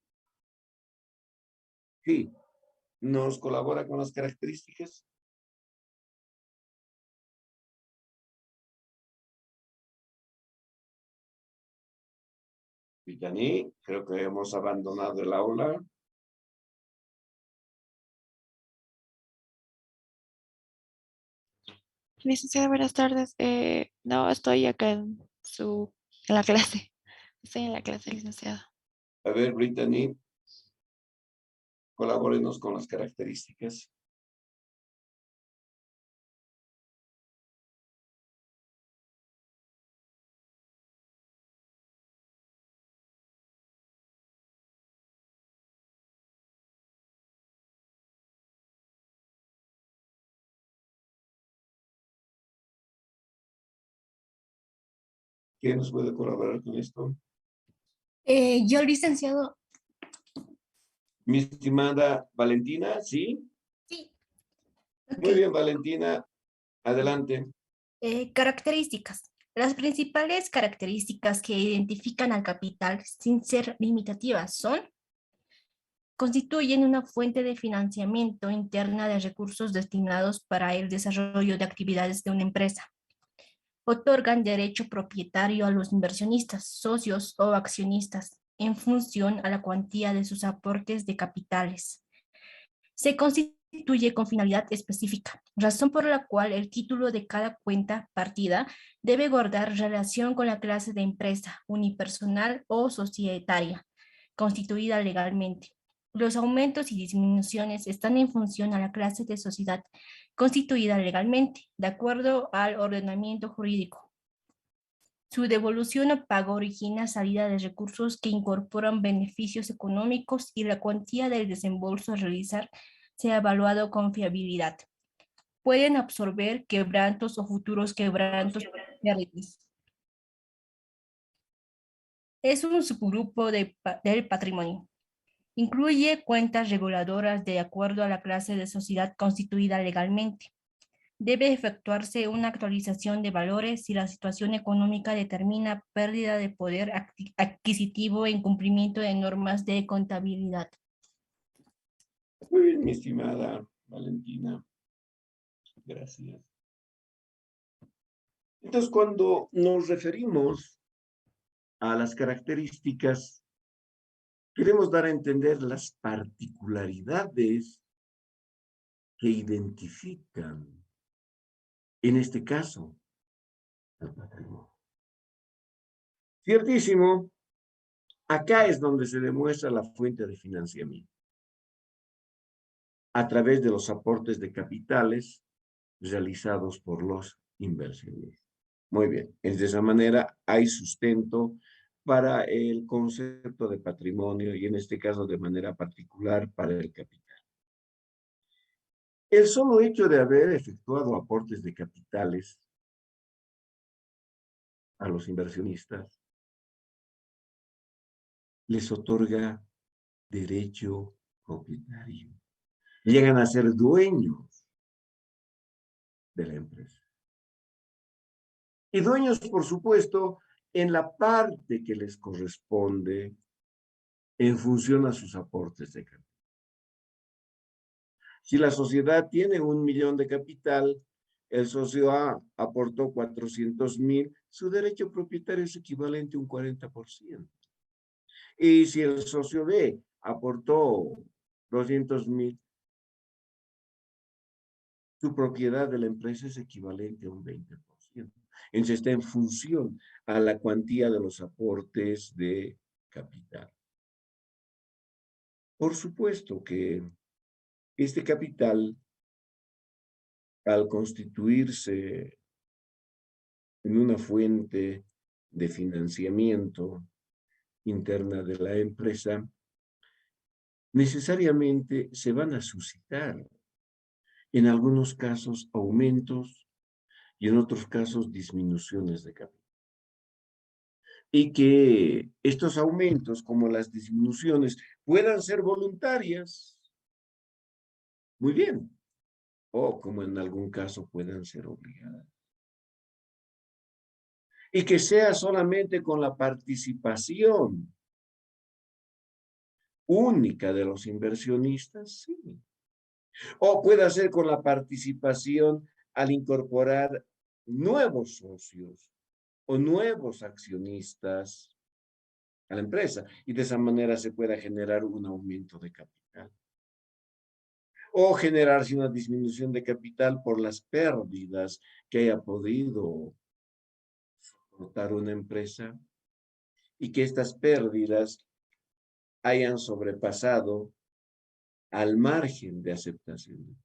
Speaker 1: sí, nos colabora con las características. Brittany, creo que hemos abandonado el aula.
Speaker 6: Licenciada, buenas tardes. No, estoy acá en la clase. Estoy en la clase, licenciada.
Speaker 1: A ver, Brittany, colabórenos con las características. ¿Quién nos puede colaborar con esto?
Speaker 7: Yo, licenciado.
Speaker 1: Mi estimada Valentina, ¿sí?
Speaker 7: Sí.
Speaker 1: Muy
Speaker 7: Ok.
Speaker 1: bien, Valentina, adelante.
Speaker 7: Características. Las principales características que identifican al capital sin ser limitativas son: constituyen una fuente de financiamiento interna de recursos destinados para el desarrollo de actividades de una empresa. Otorgan derecho propietario a los inversionistas, socios o accionistas en función a la cuantía de sus aportes de capitales. Se constituye con finalidad específica, razón por la cual el título de cada cuenta partida debe guardar relación con la clase de empresa unipersonal o societaria constituida legalmente. Los aumentos y disminuciones están en función a la clase de sociedad constituida legalmente, de acuerdo al ordenamiento jurídico. Su devolución o pago origina salida de recursos que incorporan beneficios económicos y la cuantía del desembolso a realizar sea evaluado con fiabilidad. Pueden absorber quebrantos o futuros quebrantos. Es un subgrupo del patrimonio. Incluye cuentas reguladoras de acuerdo a la clase de sociedad constituida legalmente. Debe efectuarse una actualización de valores si la situación económica determina pérdida de poder adquisitivo en cumplimiento de normas de contabilidad.
Speaker 1: Muy bien, mi estimada Valentina. Gracias. Entonces, cuando nos referimos a las características, queremos dar a entender las particularidades que identifican, en este caso, al patrimonio. Ciertísimo, acá es donde se demuestra la fuente de financiamiento, a través de los aportes de capitales realizados por los inversionistas. Muy bien, de esa manera hay sustento para el concepto de patrimonio y en este caso de manera particular para el capital. El solo hecho de haber efectuado aportes de capitales a los inversionistas les otorga derecho propietario. Llegan a ser dueños de la empresa. Y dueños, por supuesto, en la parte que les corresponde en función a sus aportes de capital. Si la sociedad tiene 1.000.000 de capital, el socio A aportó 400.000, su derecho propietario es equivalente a un 40%. Y si el socio B aportó 200.000, su propiedad de la empresa es equivalente a un 20%. Entonces está en función a la cuantía de los aportes de capital. Por supuesto que este capital, al constituirse en una fuente de financiamiento interna de la empresa, necesariamente se van a suscitar, en algunos casos, aumentos y en otros casos, disminuciones de capital. Y que estos aumentos, como las disminuciones, puedan ser voluntarias, muy bien, o como en algún caso puedan ser obligadas. Y que sea solamente con la participación única de los inversionistas, sí. O puede ser con la participación al incorporar nuevos socios o nuevos accionistas a la empresa, y de esa manera se pueda generar un aumento de capital. O generarse una disminución de capital por las pérdidas que haya podido soportar una empresa y que estas pérdidas hayan sobrepasado al margen de aceptación.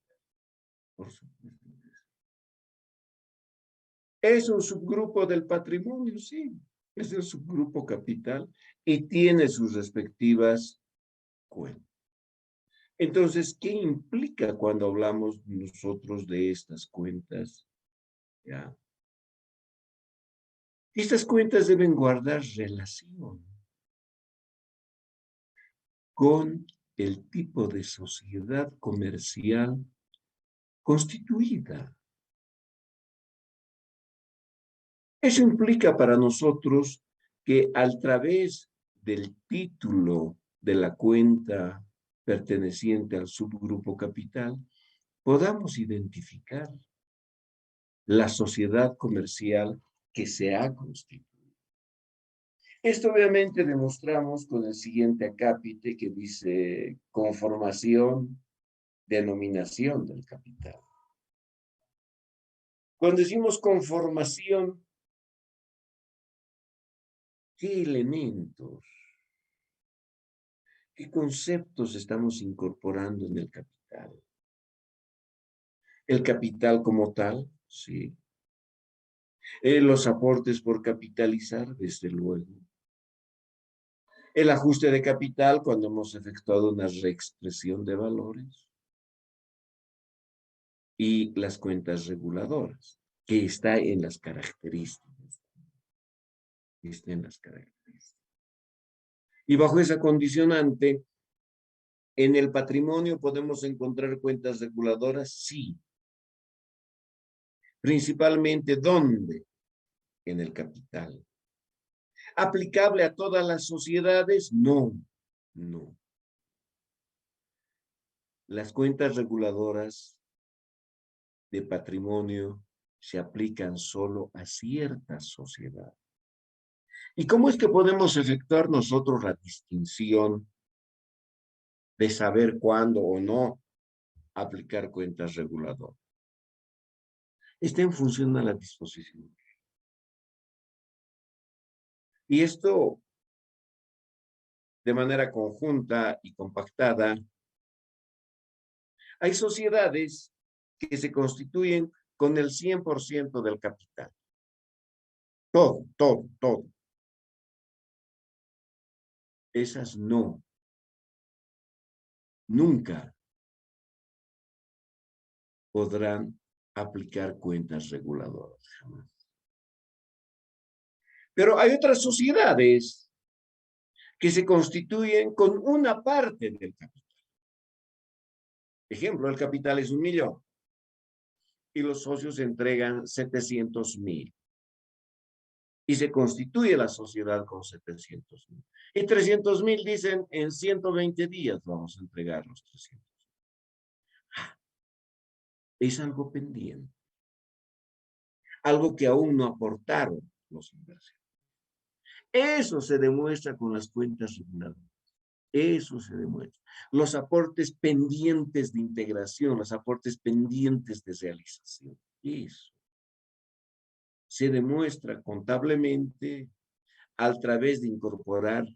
Speaker 1: Por supuesto. Es un subgrupo del patrimonio, sí. Es el subgrupo capital y tiene sus respectivas cuentas. Entonces, ¿qué implica cuando hablamos nosotros de estas cuentas? ¿Ya? Estas cuentas deben guardar relación con el tipo de sociedad comercial constituida. Eso implica para nosotros que a través del título de la cuenta perteneciente al subgrupo capital, podamos identificar la sociedad comercial que se ha constituido. Esto obviamente demostramos con el siguiente acápite que dice conformación, denominación del capital. Cuando decimos conformación, ¿qué elementos, qué conceptos estamos incorporando en el capital? El capital como tal, sí. Los aportes por capitalizar, desde luego. El ajuste de capital cuando hemos efectuado una reexpresión de valores. Y las cuentas reguladoras, que está en las características. Está en las características. Y bajo esa condicionante, ¿en el patrimonio podemos encontrar cuentas reguladoras? Sí. Principalmente, ¿dónde? En el capital. ¿Aplicable a todas las sociedades? No, no. Las cuentas reguladoras de patrimonio se aplican solo a ciertas sociedades. ¿Y cómo es que podemos efectuar nosotros la distinción de saber cuándo o no aplicar cuentas reguladoras? Está en función a la disposición. Y esto, de manera conjunta y compactada, hay sociedades que se constituyen con el 100% del capital. Todo, todo, todo. Esas no. Nunca podrán aplicar cuentas reguladoras. Jamás. Pero hay otras sociedades que se constituyen con una parte del capital. Ejemplo, el capital es 1.000.000 y los socios entregan 700.000. Y se constituye la sociedad con 700.000. Y 300.000 dicen, en 120 días vamos a entregar los 300. Es algo pendiente. Algo que aún no aportaron los inversores. Eso se demuestra con las cuentas reguladoras. Eso se demuestra. Los aportes pendientes de integración, los aportes pendientes de realización. Eso se demuestra contablemente a través de incorporar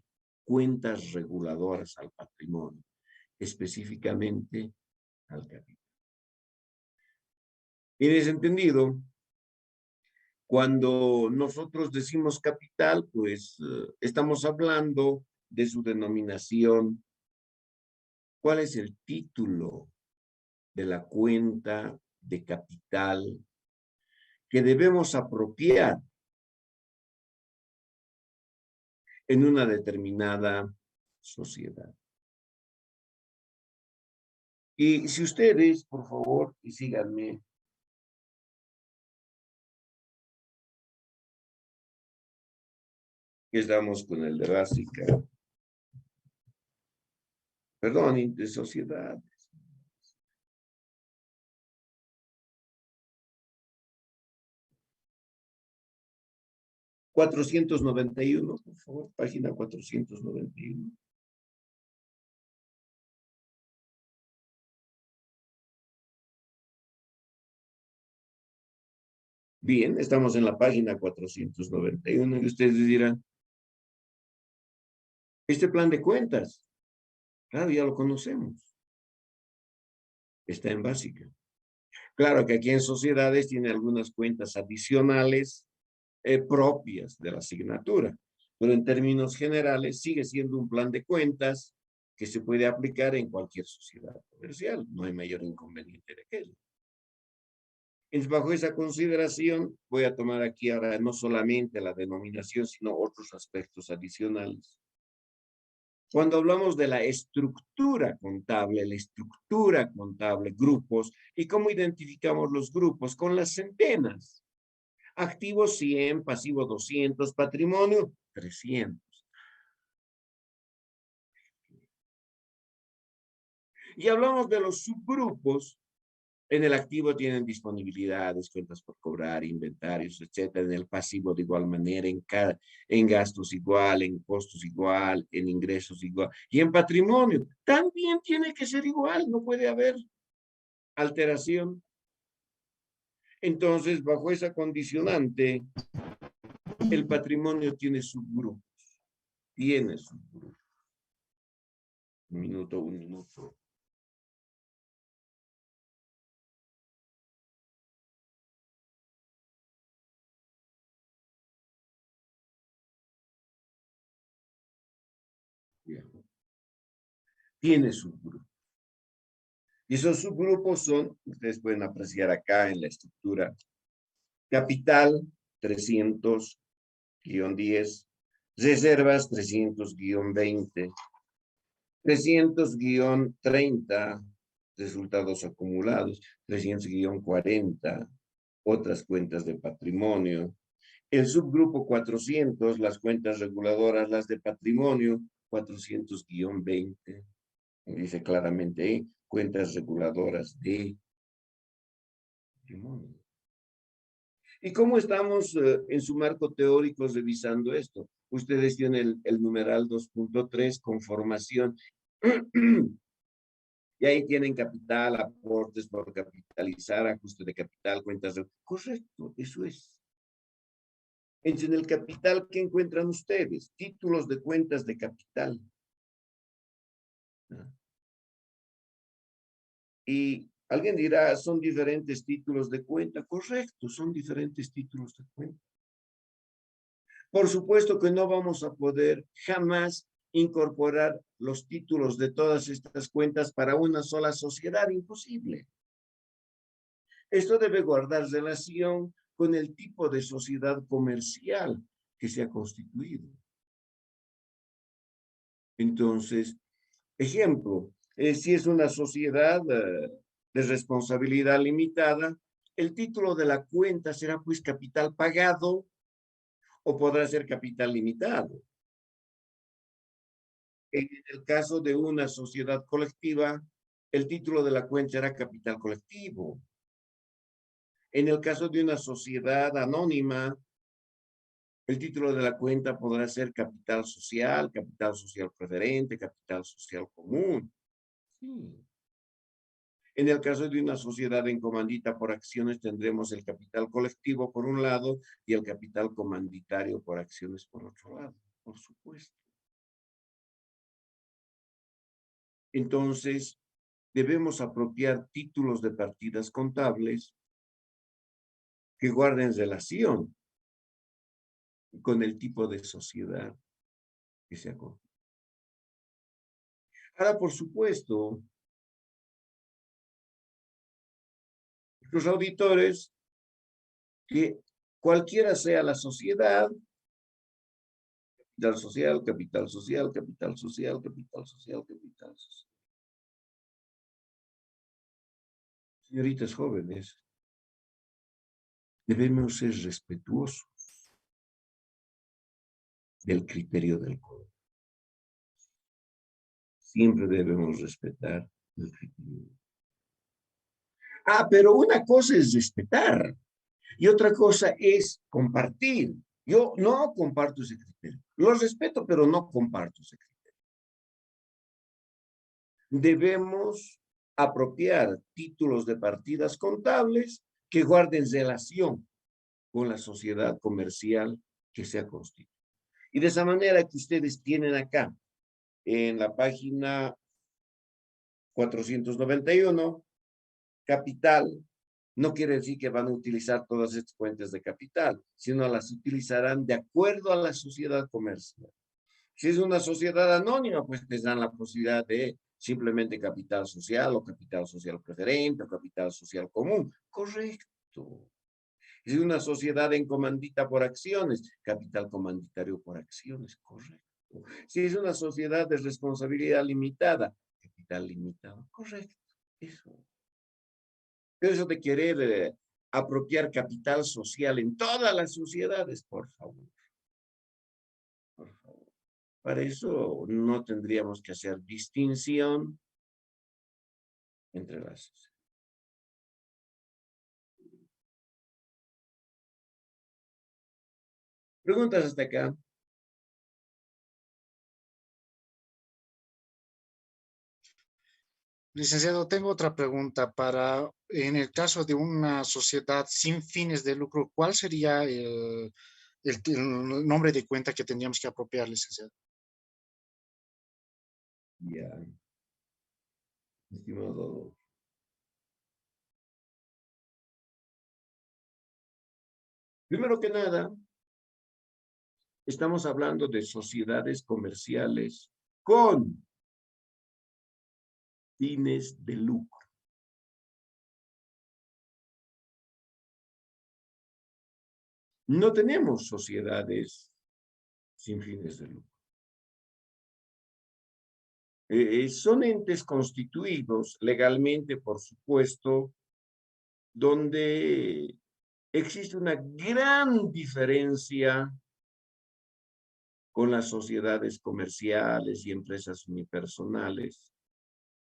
Speaker 1: cuentas reguladoras al patrimonio, específicamente al capital. En ese entendido, cuando nosotros decimos capital, pues estamos hablando de su denominación. ¿Cuál es el título de la cuenta de capital que debemos apropiar en una determinada sociedad? Y si ustedes, por favor, y síganme. Estamos con el de básica. Perdón, de sociedades. ...491, por favor, página 491. Bien, estamos en la página 491 y ustedes dirán, este plan de cuentas, claro, ya lo conocemos. Está en básica. Claro que aquí en sociedades tiene algunas cuentas adicionales propias de la asignatura, pero en términos generales sigue siendo un plan de cuentas que se puede aplicar en cualquier sociedad comercial. No hay mayor inconveniente de aquello. Entonces, bajo esa consideración, voy a tomar aquí ahora no solamente la denominación, sino otros aspectos adicionales. Cuando hablamos de la estructura contable, grupos, ¿y cómo identificamos los grupos? Con las centenas. Activo 100, pasivo 200, patrimonio 300. Y hablamos de los subgrupos. En el activo tienen disponibilidades, cuentas por cobrar, inventarios, etcétera. En el pasivo de igual manera, en gastos igual, en costos igual, en ingresos igual. Y en patrimonio también tiene que ser igual, no puede haber alteración. Entonces, bajo esa condicionante, el patrimonio tiene subgrupos. Tiene subgrupos. Un minuto. Tiene subgrupos. Y esos subgrupos son, ustedes pueden apreciar acá en la estructura, capital 300-10, reservas 300-20, 300-30, resultados acumulados, 300-40, otras cuentas de patrimonio. El subgrupo 400, las cuentas reguladoras, las de patrimonio, 400-20. Dice claramente ahí, cuentas reguladoras de patrimonio. ¿Y cómo estamos en su marco teórico revisando esto? Ustedes tienen el numeral 2.3, conformación. Y ahí tienen capital, aportes por capitalizar, ajuste de capital, cuentas de... Correcto, eso es. Entonces, en el capital, ¿qué encuentran ustedes? Títulos de cuentas de capital. Y alguien dirá, son diferentes títulos de cuenta. Correcto, son diferentes títulos de cuenta. Por supuesto que no vamos a poder jamás incorporar los títulos de todas estas cuentas para una sola sociedad, imposible. Esto debe guardar relación con el tipo de sociedad comercial que se ha constituido. Entonces, ejemplo, si es una sociedad de responsabilidad limitada, el título de la cuenta será pues capital pagado o podrá ser capital limitado. En el caso de una sociedad colectiva, el título de la cuenta será capital colectivo. En el caso de una sociedad anónima, el título de la cuenta podrá ser capital social preferente, capital social común. Sí. En el caso de una sociedad en comandita por acciones, tendremos el capital colectivo por un lado y el capital comanditario por acciones por otro lado, por supuesto. Entonces, debemos apropiar títulos de partidas contables que guarden relación con el tipo de sociedad que se acoge. Ahora, por supuesto, los auditores, que cualquiera sea la sociedad, capital social, capital social, capital social, capital social, capital social. Señoritas jóvenes, debemos ser respetuosos del criterio del código. Siempre debemos respetar el criterio. Pero una cosa es respetar y otra cosa es compartir. Yo no comparto ese criterio. Lo respeto, pero no comparto ese criterio. Debemos apropiar títulos de partidas contables que guarden relación con la sociedad comercial que se ha constituido. Y de esa manera que ustedes tienen acá, en la página 491, capital, no quiere decir que van a utilizar todas estas cuentas de capital, sino las utilizarán de acuerdo a la sociedad comercial. Si es una sociedad anónima, pues les dan la posibilidad de simplemente capital social o capital social preferente o capital social común. Correcto. Si es una sociedad en comandita por acciones, capital comanditario por acciones. Correcto. Si es una sociedad de responsabilidad limitada, capital limitado. Correcto. Eso de querer apropiar capital social en todas las sociedades, por favor. Por favor. Para eso no tendríamos que hacer distinción entre las sociedades. ¿Preguntas hasta acá?
Speaker 2: Licenciado, tengo otra pregunta en el caso de una sociedad sin fines de lucro, ¿cuál sería el nombre de cuenta que tendríamos que apropiar, licenciado?
Speaker 1: Ya, estimado. Primero que nada, estamos hablando de sociedades comerciales con fines de lucro. No tenemos sociedades sin fines de lucro. Son entes constituidos legalmente, por supuesto, donde existe una gran diferencia con las sociedades comerciales y empresas unipersonales.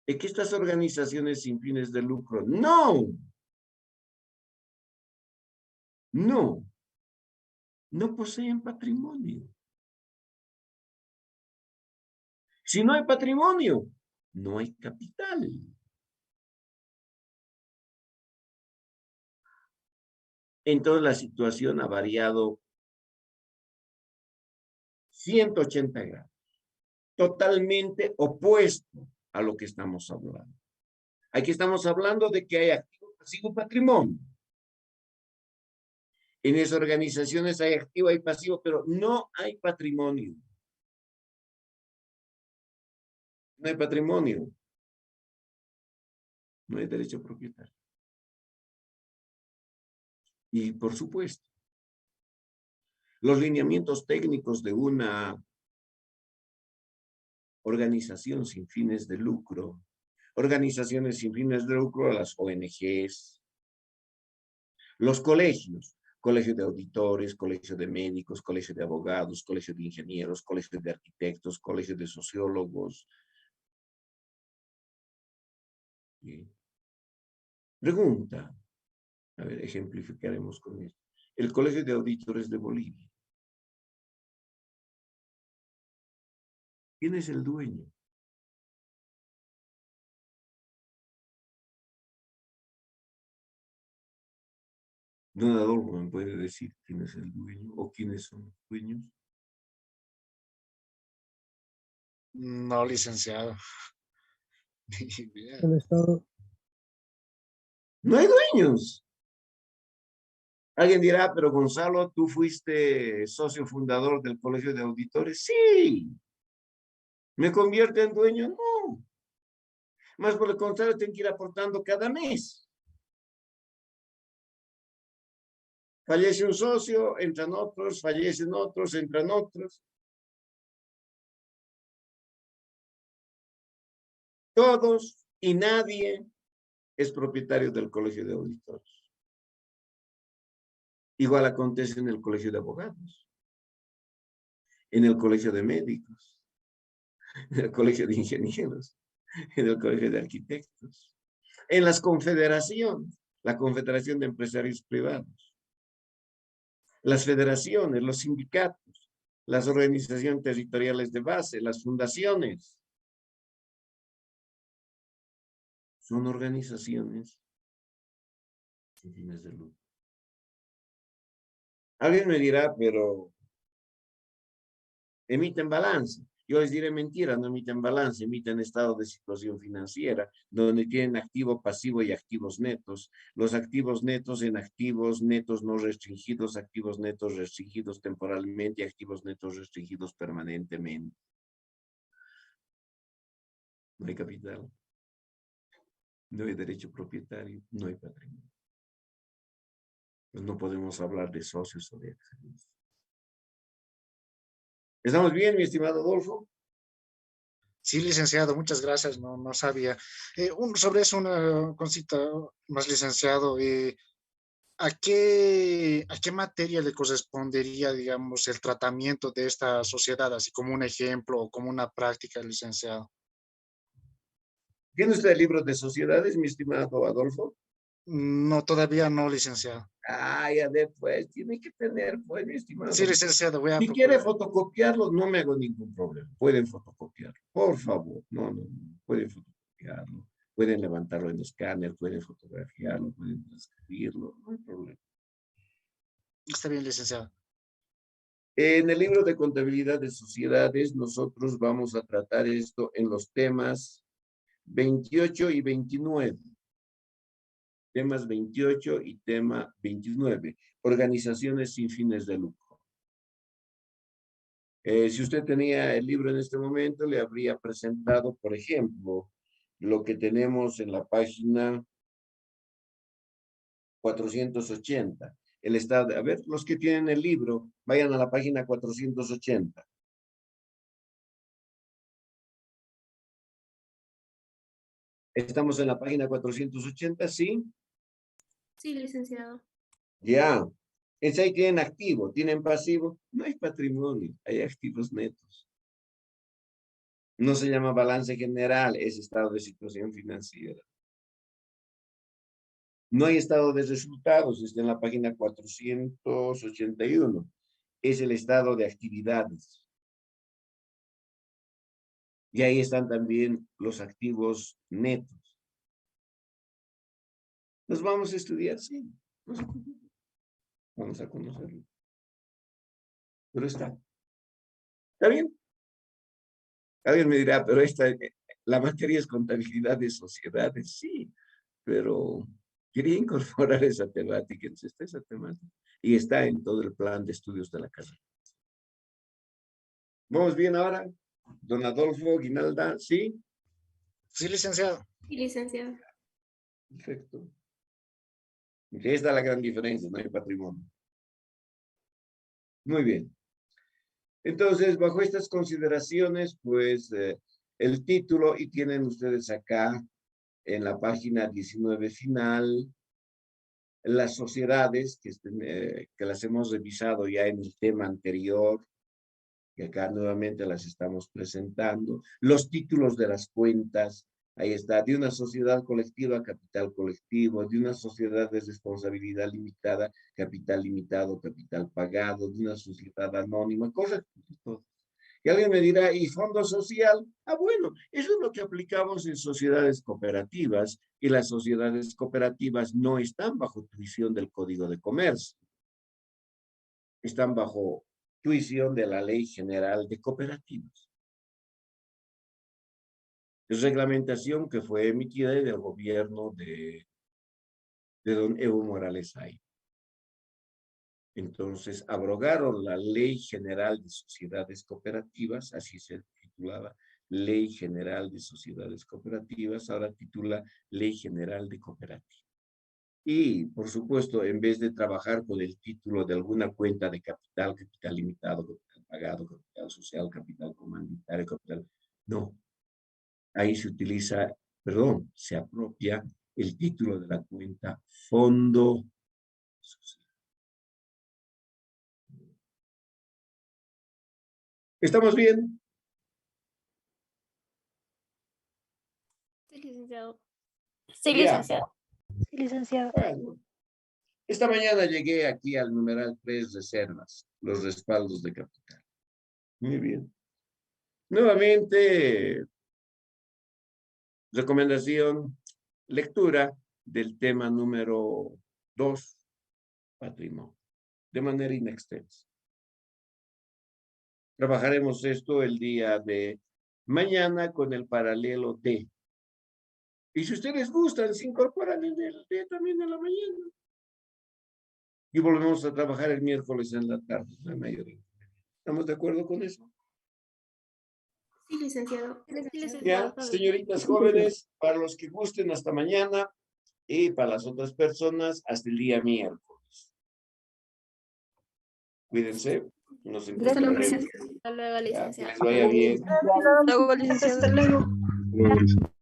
Speaker 1: Es que estas organizaciones sin fines de lucro no poseen patrimonio. Si no hay patrimonio, no hay capital. Entonces la situación ha variado 180 grados, totalmente opuesto a lo que estamos hablando. Aquí estamos hablando de que hay activo, pasivo, patrimonio. En esas organizaciones hay activo, hay pasivo, pero no hay patrimonio. No hay patrimonio. No hay derecho propietario. Y por supuesto, los lineamientos técnicos de una organización sin fines de lucro, organizaciones sin fines de lucro, las ONGs, los colegios, colegio de auditores, colegio de médicos, colegio de abogados, colegio de ingenieros, colegio de arquitectos, colegio de sociólogos. Bien. Pregunta, a ver, ejemplificaremos con esto. El Colegio de Auditores de Bolivia. ¿Quién es el dueño? Don Adolfo, ¿me puede decir quién es el dueño o quiénes son los dueños?
Speaker 2: No, licenciado. Ni idea.
Speaker 8: El Estado.
Speaker 1: No hay dueños. Alguien dirá, pero Gonzalo, ¿tú fuiste socio fundador del Colegio de Auditores? Sí. ¿Me convierte en dueño? No. Más por el contrario, tengo que ir aportando cada mes. Fallece un socio, entran otros, fallecen otros, entran otros. Todos y nadie es propietario del Colegio de Auditores. Igual acontece en el Colegio de Abogados, en el Colegio de Médicos, en el Colegio de Ingenieros, en el Colegio de Arquitectos, en las confederaciones, la Confederación de Empresarios Privados, las federaciones, los sindicatos, las organizaciones territoriales de base, las fundaciones. Son organizaciones sin fines de lucro. Alguien me dirá, pero emiten balance. Yo les diré mentira, no emiten balance, emiten estado de situación financiera, donde tienen activo, pasivo y activos netos. Los activos netos en activos netos no restringidos, activos netos restringidos temporalmente y activos netos restringidos permanentemente. No hay capital, no hay derecho propietario, no hay patrimonio. Pues no podemos hablar de socios o de accionistas. ¿Estamos bien, mi estimado Adolfo?
Speaker 2: Sí, licenciado, muchas gracias, no sabía. Sobre eso, una cosita más, licenciado. ¿A qué materia le correspondería, digamos, el tratamiento de esta sociedad, así como un ejemplo o como una práctica, licenciado?
Speaker 1: ¿Tiene usted el libro de sociedades, mi estimado Adolfo?
Speaker 2: No, todavía no, licenciado.
Speaker 1: Ah, ya después, tiene que tener, pues, mi estimado.
Speaker 2: Sí, licenciado, voy a
Speaker 1: Si quiere
Speaker 2: procurar.
Speaker 1: fotocopiarlo, no me hago ningún problema. Pueden fotocopiarlo, por favor. No, pueden fotocopiarlo. Pueden levantarlo en escáner, pueden fotografiarlo, pueden transcribirlo, no hay problema.
Speaker 2: Está bien, licenciado.
Speaker 1: En el libro de contabilidad de sociedades, nosotros vamos a tratar esto en los temas 28 y 29. Temas 28 y tema 29. Organizaciones sin fines de lucro. Si usted tenía el libro en este momento, le habría presentado, por ejemplo, lo que tenemos en la página 480. El estado, a ver, los que tienen el libro, vayan a la página 480. Estamos en la página 480, ¿sí?
Speaker 3: Sí, licenciado.
Speaker 1: Ya. Es ahí tienen activo, tienen pasivo. No hay patrimonio, hay activos netos. No se llama balance general, es estado de situación financiera. No hay estado de resultados, está en la página 481. Es el estado de actividades. Y ahí están también los activos netos. ¿Los vamos a estudiar? Sí. No se preocupe. Vamos a conocerlo. Pero está. ¿Está bien? Alguien me dirá, pero la materia es contabilidad de sociedades. Sí, pero quería incorporar esa temática. Entonces está esa temática. Y está en todo el plan de estudios de la carrera. ¿Vamos bien ahora? Don Adolfo Guinalda, ¿sí?
Speaker 2: Sí, licenciado.
Speaker 3: Sí, licenciado.
Speaker 1: Perfecto. Esta es la gran diferencia, no hay patrimonio. Muy bien. Entonces, bajo estas consideraciones, pues, el título, y tienen ustedes acá en la página 19 final, las sociedades que las hemos revisado ya en el tema anterior, que acá nuevamente las estamos presentando, los títulos de las cuentas, ahí está, de una sociedad colectiva, capital colectivo, de una sociedad de responsabilidad limitada, capital limitado, capital pagado, de una sociedad anónima, cosas. Y alguien me dirá, ¿y fondo social? Ah, bueno, eso es lo que aplicamos en sociedades cooperativas, y las sociedades cooperativas no están bajo tuición del Código de Comercio. Están bajo tuición de la Ley General de Cooperativas. Es reglamentación que fue emitida del gobierno de don Evo Morales ahí. Entonces, abrogaron la Ley General de Sociedades Cooperativas, así se titulaba, Ley General de Sociedades Cooperativas, ahora titula Ley General de Cooperativas. Y, por supuesto, en vez de trabajar con el título de alguna cuenta de capital, capital limitado, capital pagado, capital social, capital comanditario, capital... No. Ahí se utiliza, perdón, se apropia el título de la cuenta Fondo Social. ¿Estamos bien?
Speaker 3: Sí, licenciado.
Speaker 6: Sí,
Speaker 1: Ya.
Speaker 6: licenciado. Sí, licenciado.
Speaker 1: Bueno, esta mañana llegué aquí al numeral 3, reservas, los respaldos de capital. Muy bien. Nuevamente, recomendación, lectura del tema número 2, patrimonio, de manera inextensa. Trabajaremos esto el día de mañana con el paralelo D. Y si ustedes gustan, se incorporan en el D también en la mañana. Y volvemos a trabajar el miércoles en la tarde, la mayoría. ¿Estamos de acuerdo con eso?
Speaker 3: Sí, licenciado. Sí,
Speaker 1: Ya,
Speaker 3: licenciado.
Speaker 1: señoritas jóvenes, para los que gusten hasta mañana y para las otras personas hasta el día miércoles. Cuídense. Nos encontraremos.
Speaker 3: Hasta luego,
Speaker 1: Ya, que
Speaker 3: licenciado.
Speaker 1: les vaya bien.
Speaker 6: Luego, licenciado.
Speaker 5: Hasta luego.